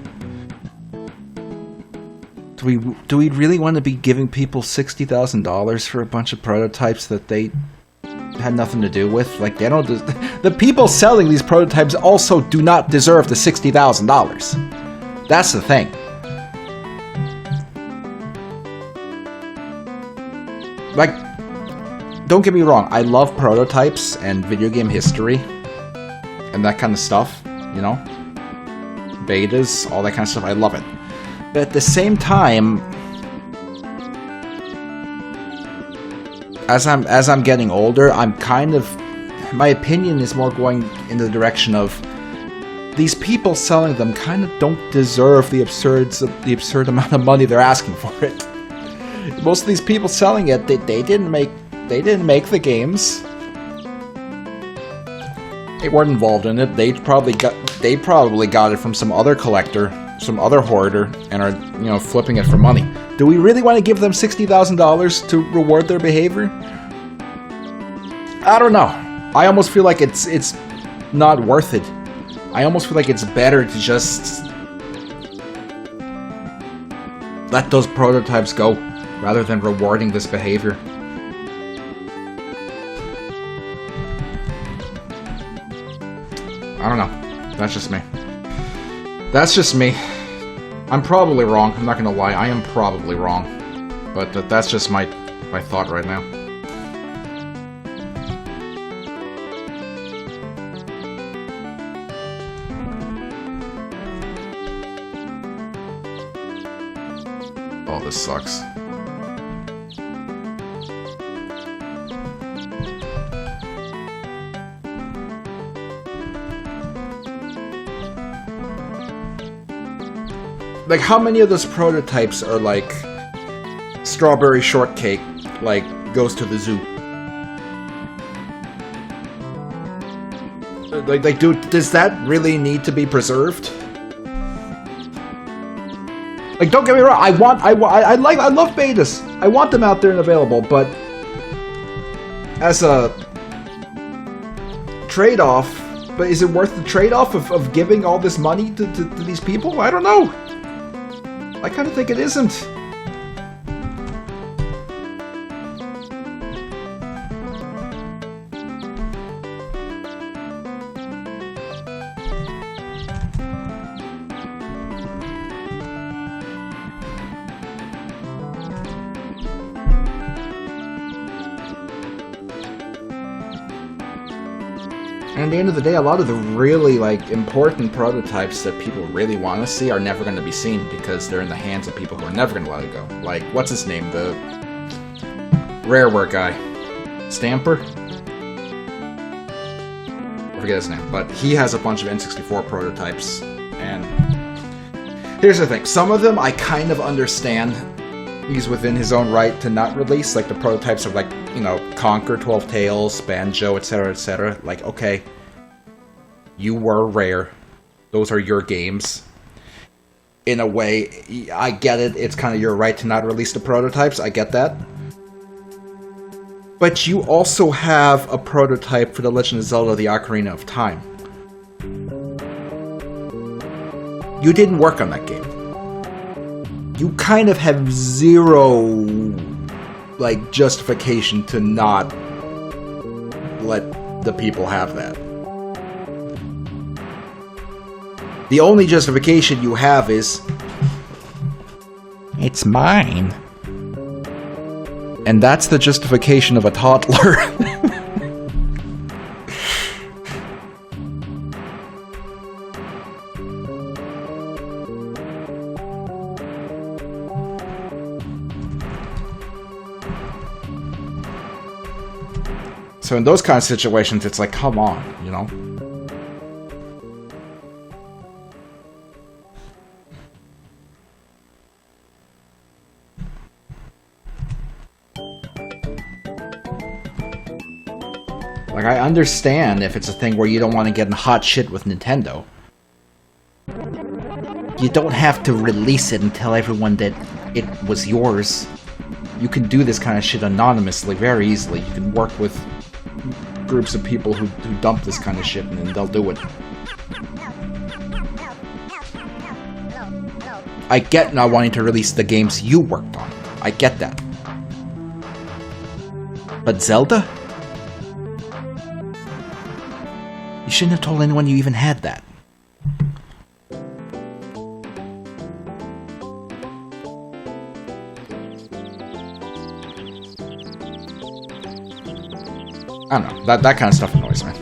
do we really want to be giving people $60,000 for a bunch of prototypes that they had nothing to do with? Like, they don't, the people selling these prototypes also do not deserve the $60,000. That's the thing. Like, don't get me wrong, I love prototypes and video game history and that kind of stuff, you know? Betas, all that kind of stuff, I love it. But at the same time, as I'm getting older, I'm kind of, my opinion is more going in the direction of these people selling them kind of don't deserve the absurd amount of money they're asking for it. Most of these people selling it, they didn't make the games. They weren't involved in it. They probably got it from some other collector, some other hoarder, and are, you know, flipping it for money. Do we really want to give them $60,000 to reward their behavior? I don't know. I almost feel like it's not worth it. I almost feel like it's better to just let those prototypes go, rather than rewarding this behavior. I don't know. That's just me. That's just me. I'm probably wrong. I'm not gonna lie. I am probably wrong. But that's just my thought right now. Oh, this sucks. Like, how many of those prototypes are like strawberry shortcake, like, goes to the zoo? Like, dude, does that really need to be preserved? Like, don't get me wrong, I love betas. I want them out there and available, but as a trade-off, but is it worth the trade-off of giving all this money to these people? I don't know. I kind of think it isn't. And at the end of the day, a lot of the really, like, important prototypes that people really want to see are never going to be seen because they're in the hands of people who are never going to let it go. Like, what's his name? The Rareware guy. Stamper? I forget his name, but he has a bunch of N64 prototypes, and here's the thing. Some of them I kind of understand he's within his own right to not release, like the prototypes of, like, you know, Conquer, 12 Tales, Banjo, etc., etc. Like, okay, you were Rare. Those are your games. In a way, I get it. It's kind of your right to not release the prototypes. I get that. But you also have a prototype for The Legend of Zelda: The Ocarina of Time. You didn't work on that game. You kind of have zero, like, justification to not let the people have that. The only justification you have is, it's mine. And that's the justification of a toddler. So in those kind of situations, it's like, come on, you know? Like, I understand if it's a thing where you don't want to get in hot shit with Nintendo. You don't have to release it and tell everyone that it was yours. You can do this kind of shit anonymously very easily. You can work with groups of people who dump this kind of shit, and then they'll do it. I get not wanting to release the games you worked on. I get that. But Zelda? You shouldn't have told anyone you even had that. I don't know, that kind of stuff annoys me.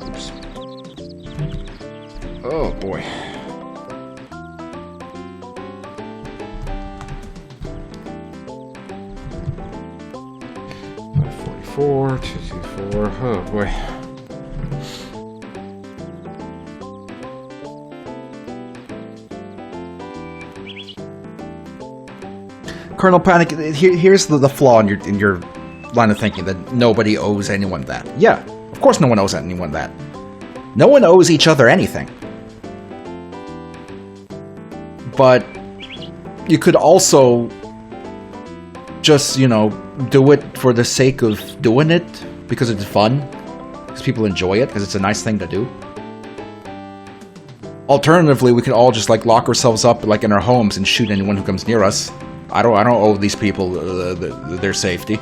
Oops. Oh boy. $544, $224, oh boy. Colonel Panic, here's the flaw in your line of thinking, that nobody owes anyone that. Yeah, of course no one owes anyone that. No one owes each other anything. But you could also just, you know, do it for the sake of doing it, because it's fun, because people enjoy it, because it's a nice thing to do. Alternatively, we could all just, like, lock ourselves up, like, in our homes and shoot anyone who comes near us. I don't owe these people their safety.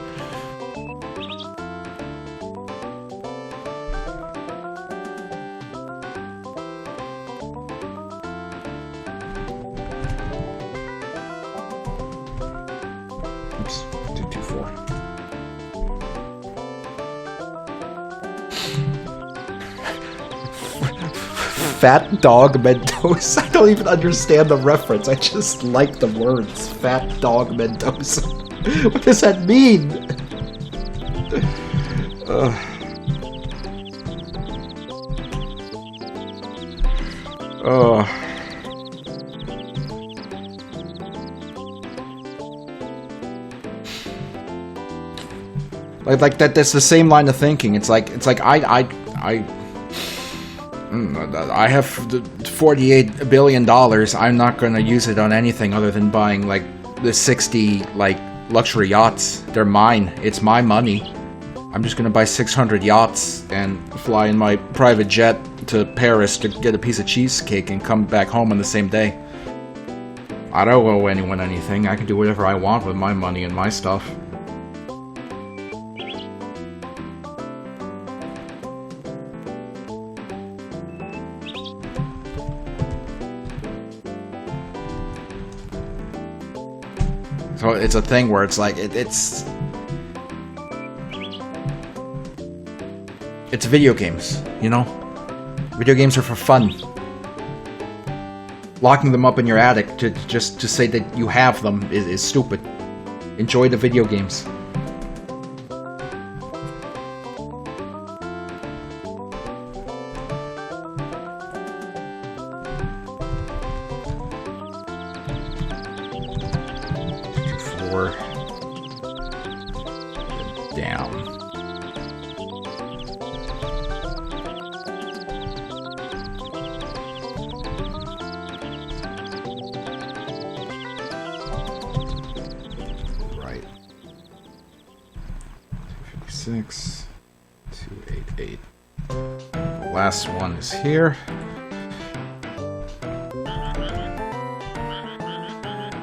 Oops, 224. Fat Dog Mendoza. I don't even understand the reference. I just like the words. Fat Dog Mendoza. What does that mean? Like that's the same line of thinking. It's like I have $48 billion. I'm not gonna use it on anything other than buying like the 60 like luxury yachts. They're mine. It's my money. I'm just gonna buy 600 yachts and fly in my private jet to Paris to get a piece of cheesecake and come back home on the same day. I don't owe anyone anything. I can do whatever I want with my money and my stuff. So it's a thing where it's like, it's video games, you know? Video games are for fun. Locking them up in your attic to say that you have them is stupid. Enjoy the video games. Down. Right. 256, 288. The last one is here.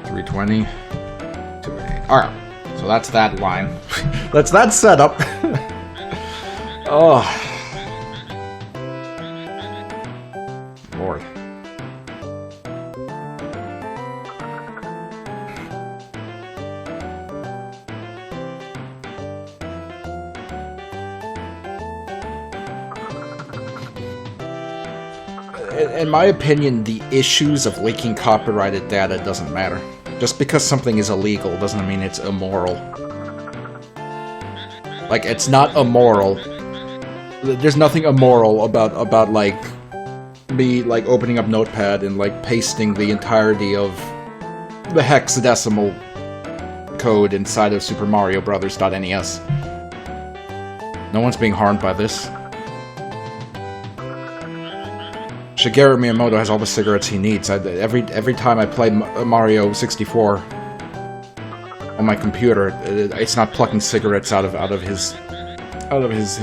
320, 288. All right. So that's that line. That's that setup. Oh. Lord. In my opinion, the issues of leaking copyrighted data doesn't matter. Just because something is illegal doesn't mean it's immoral. Like, it's not immoral. There's nothing immoral about like, me, like, opening up Notepad and, like, pasting the entirety of the hexadecimal code inside of Super Mario Brothers.NES. No one's being harmed by this. Shigeru Miyamoto has all the cigarettes he needs. Every time I play Mario 64 on my computer, it's not plucking cigarettes out of his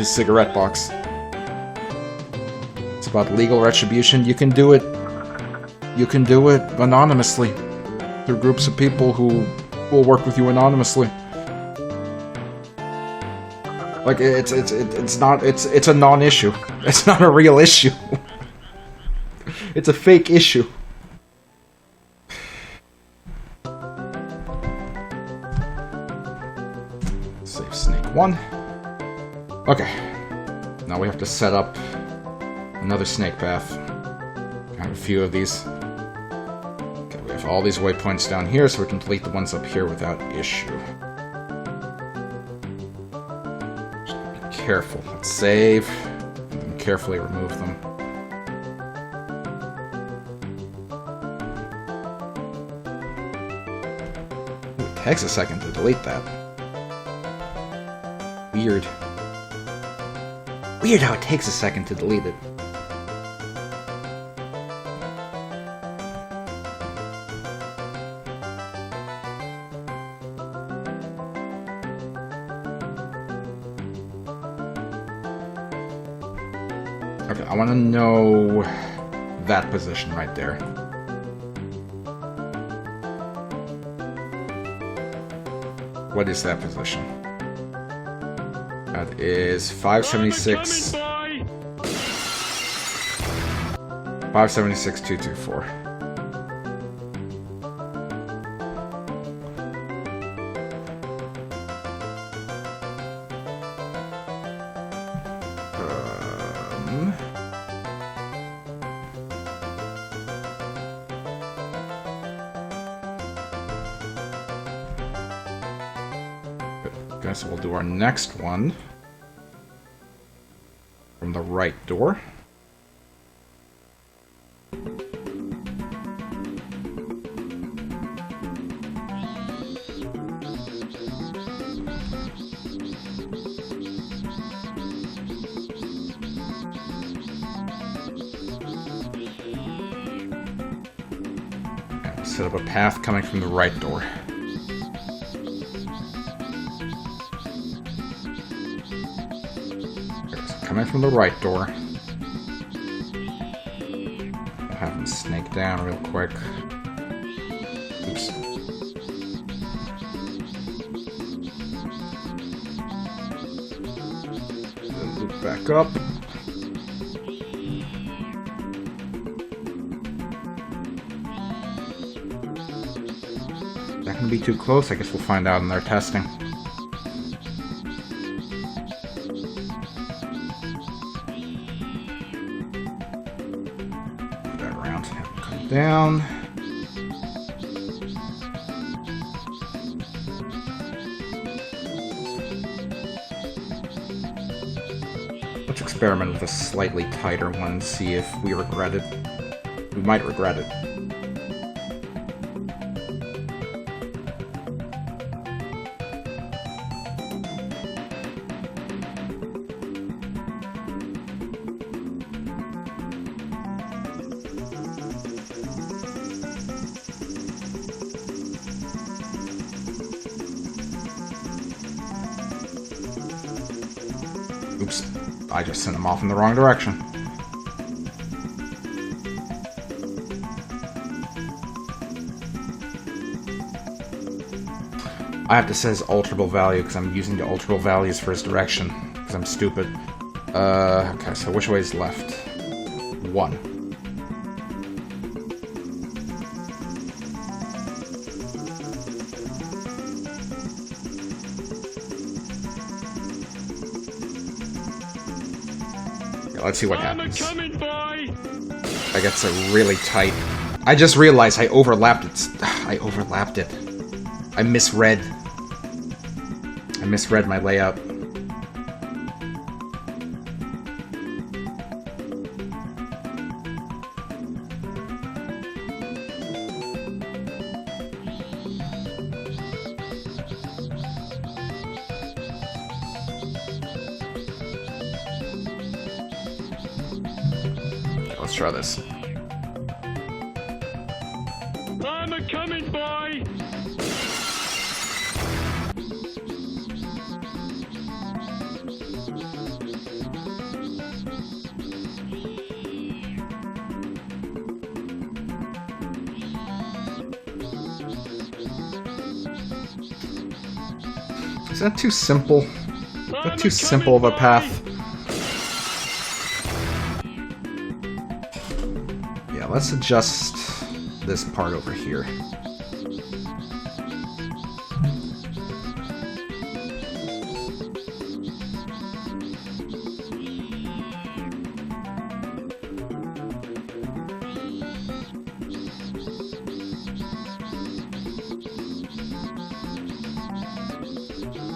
cigarette box. It's about legal retribution. You can do it. You can do it anonymously through groups of people who will work with you anonymously. Like it's a non-issue. It's not a real issue. It's a fake issue. Save snake 1. Okay. Now we have to set up another snake path. I have a few of these. Okay, we have all these waypoints down here, so we can delete the ones up here without issue. Just be careful. Let's save, and then carefully remove them. Takes a second to delete that. Weird. Weird how it takes a second to delete it. Okay, I want to know that position right there. What is that position? That is 576. 576, 224. Okay, so we'll do our next one from the right door. Set up a path coming from the right door. Okay, so coming from the right door. I'll have him snake down real quick. Oops. Then loop back up. Not gonna be too close. I guess we'll find out in their testing. Put that around. Have it come down. Let's experiment with a slightly tighter one and see if we regret it. We might regret it. Oops, I just sent him off in the wrong direction. I have to say his alterable value because I'm using the alterable values for his direction because I'm stupid. Okay, so which way is left? 1. Let's see what happens. I get so really tight. I just realized I overlapped it. I overlapped it. I misread. I misread my layout. Let's try this. I'm a-coming, boy! Is that too simple? Is that too simple of a path? Yeah, let's adjust this part over here.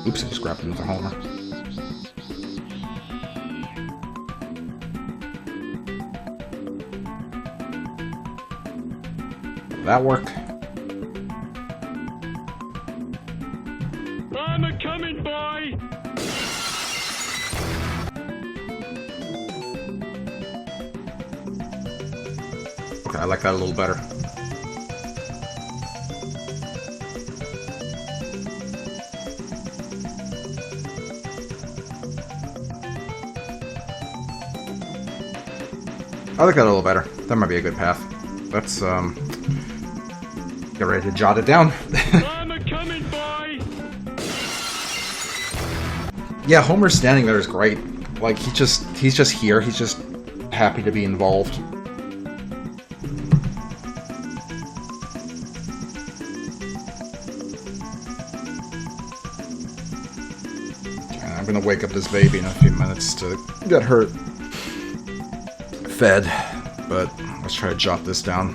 Oops, I just grabbed another homer. Will that work? I'm a-coming, boy! Okay, I like that a little better. I like that a little better. That might be a good path. Let's, get ready to jot it down. I'm a-coming, boy! Yeah, Homer standing there is great. Like, he's just here. He's just happy to be involved. Okay, I'm gonna wake up this baby in a few minutes to get her fed, but let's try to jot this down.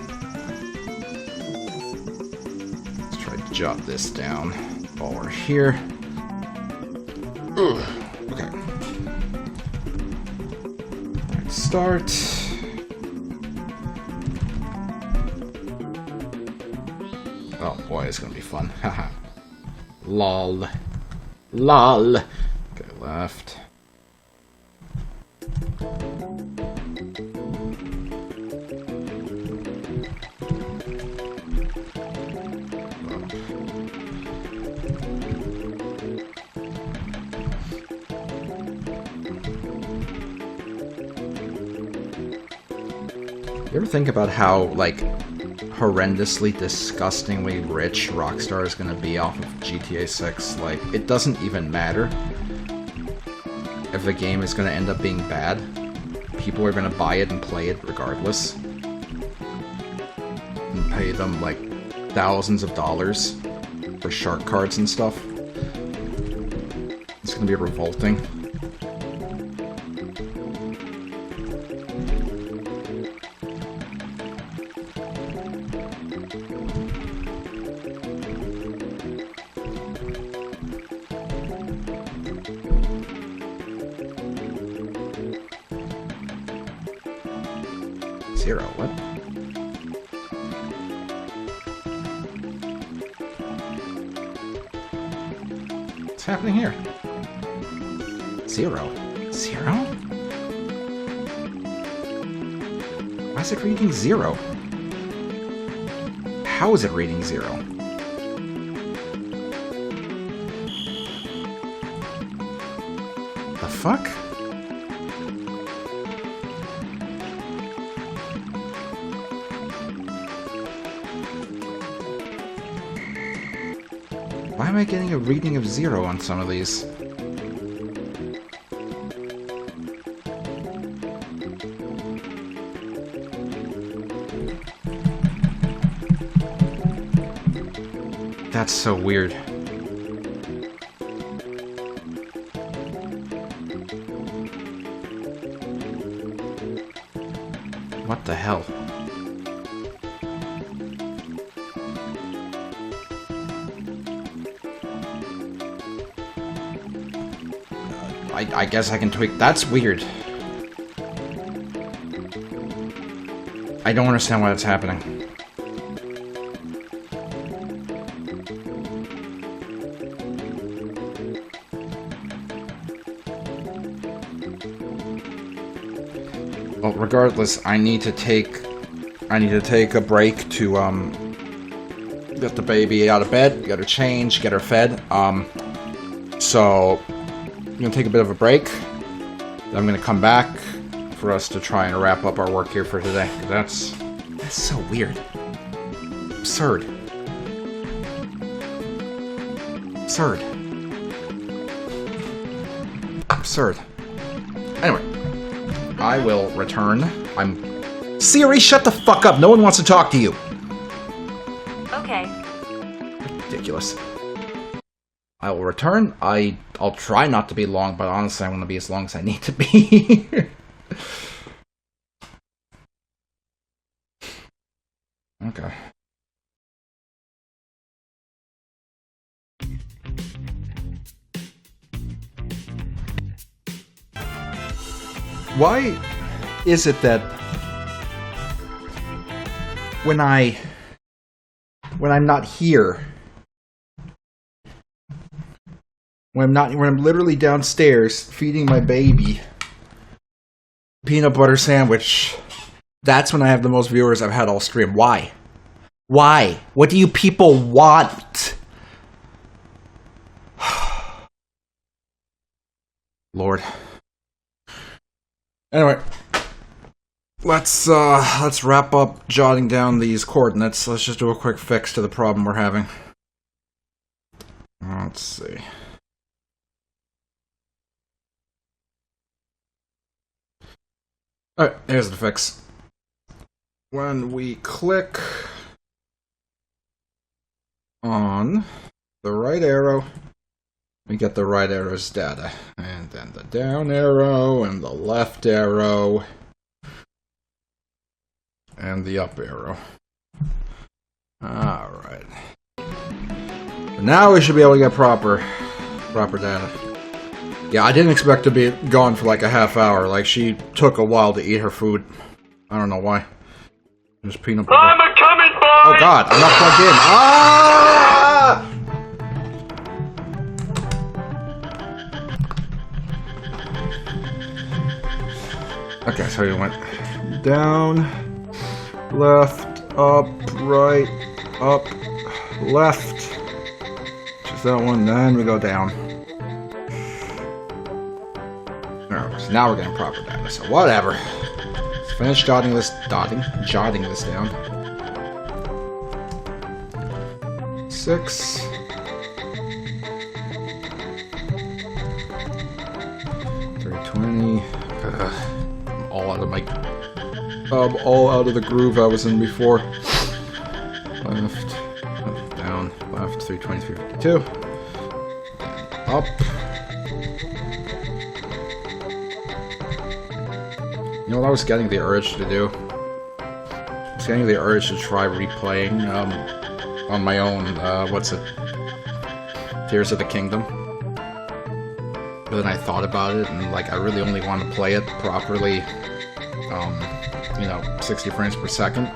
Let's try to jot this down while we're here. Ugh. Okay. Let's start. Oh boy, it's gonna be fun. Haha. Lol. Lol. Okay, left. You ever think about how, like, horrendously, disgustingly rich Rockstar is gonna be off of GTA 6? Like, it doesn't even matter if the game is gonna end up being bad. People are gonna buy it and play it regardless. And pay them, like, thousands of dollars for shark cards and stuff. It's gonna be revolting. Zero, what? What's happening here? Zero? Zero? Why is it reading zero? How is it reading zero? The fuck? Why am I getting a reading of zero on some of these? That's so weird. What the hell? I guess I can tweak. That's weird. I don't understand why that's happening. Well, regardless, I need to take a break to get the baby out of bed, get her changed, get her fed. So I'm gonna take a bit of a break. Then I'm gonna come back for us to try and wrap up our work here for today. That's so weird. Absurd. Absurd. Absurd. Anyway, I will return. Siri, shut the fuck up! No one wants to talk to you! Okay. Ridiculous. I will return. I'll try not to be long, but honestly, I'm going to be as long as I need to be. Okay. Why is it that when I'm not here, when I'm literally downstairs feeding my baby peanut butter sandwich, that's when I have the most viewers I've had all stream? Why? Why? What do you people want? Lord. Anyway, let's wrap up jotting down these coordinates. Let's just do a quick fix to the problem we're having. Let's see. Alright, here's the fix. When we click on the right arrow, we get the right arrow's data. And then the down arrow, and the left arrow, and the up arrow. Alright. Now we should be able to get proper data. Yeah, I didn't expect to be gone for like a half hour. Like, she took a while to eat her food. I don't know why. Just peanut butter. I'm a coming, boy! Oh god, I'm not plugged in. Ah! Okay, so you went down, left, up, right, up, left. Just that one, then we go down. Alright, so now we're getting proper data, so whatever. Let's finish jotting this down. 6. 320. I'm all out of my. All out of the groove I was in before. Left, down, left, 320, 352. Up. You know what I was getting the urge to do? I was getting the urge to try replaying, on my own, what's it? Tears of the Kingdom. But then I thought about it, and like, I really only want to play it properly, you know, 60 frames per second.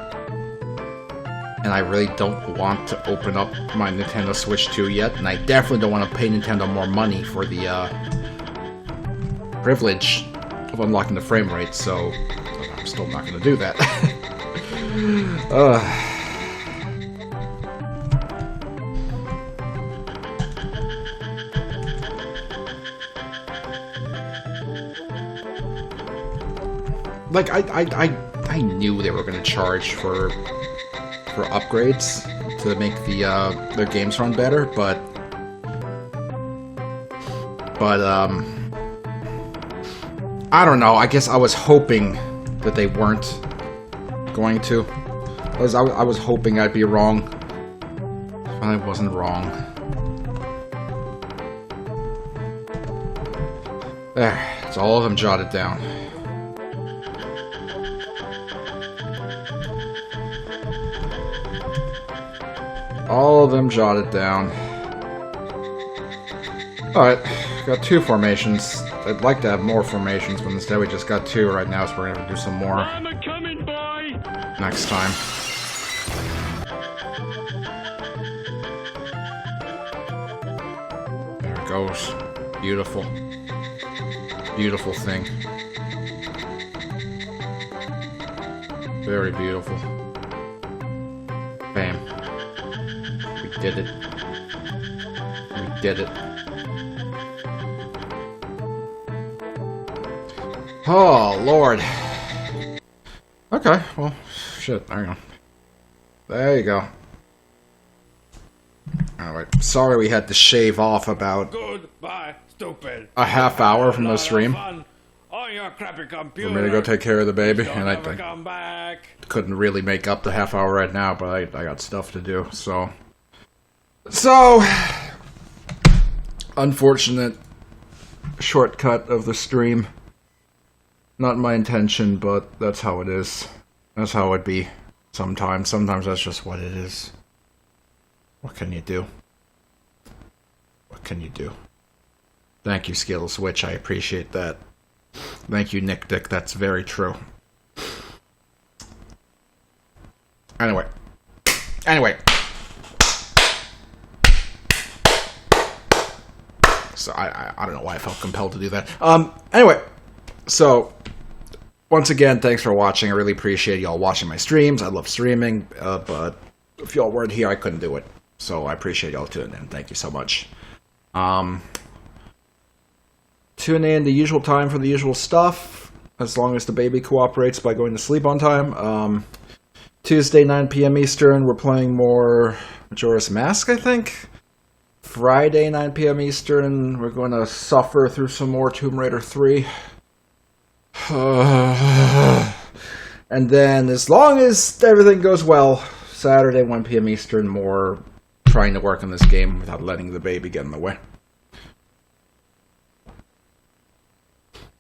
And I really don't want to open up my Nintendo Switch 2 yet, and I definitely don't want to pay Nintendo more money for the, privilege of unlocking the frame rate, so I'm still not going to do that. Like, I knew they were going to charge for upgrades to make their games run better, but I don't know. I guess I was hoping that they weren't going to. I was hoping I'd be wrong. But I wasn't wrong. There. It's all of them jotted down. All of them jotted down. Alright, got 2 formations. I'd like to have more formations, but instead we just got 2 right now, so we're gonna have to do some more I'm a coming, boy! next time. There it goes. Beautiful. Beautiful thing. Very beautiful. Bam. We did it. We did it. Oh, Lord. Okay, well, shit, hang on. There you go. Alright, sorry we had to shave off about Goodbye, stupid. a half hour from the stream On your crappy computer. for me to go take care of the baby, and I come back. couldn't really make up the half hour right now, but I got stuff to do, so... unfortunate shortcut of the stream. Not my intention, but that's how it is. That's how it be sometimes. Sometimes that's just what it is. What can you do? What can you do? Thank you, Skill Switch. I appreciate that. Thank you, Nick Dick. That's very true. Anyway. So I don't know why I felt compelled to do that. Anyway. So, once again, thanks for watching. I really appreciate y'all watching my streams. I love streaming, but if y'all weren't here, I couldn't do it. So I appreciate y'all tuning in. Thank you so much. Tune in the usual time for the usual stuff, as long as the baby cooperates by going to sleep on time. Tuesday, 9 p.m. Eastern, we're playing more Majora's Mask, I think. Friday, 9 p.m. Eastern, we're going to suffer through some more Tomb Raider 3. And then, as long as everything goes well, Saturday, 1 p.m. Eastern, more trying to work on this game without letting the baby get in the way.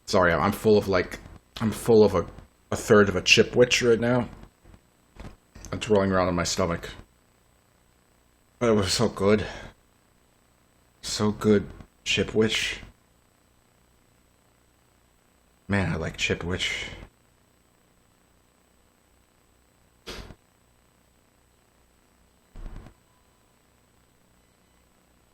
Sorry, I'm full of a third of a chipwich right now. It's rolling around in my stomach. But it was so good. So good, chipwich. Man, I like Chipwich.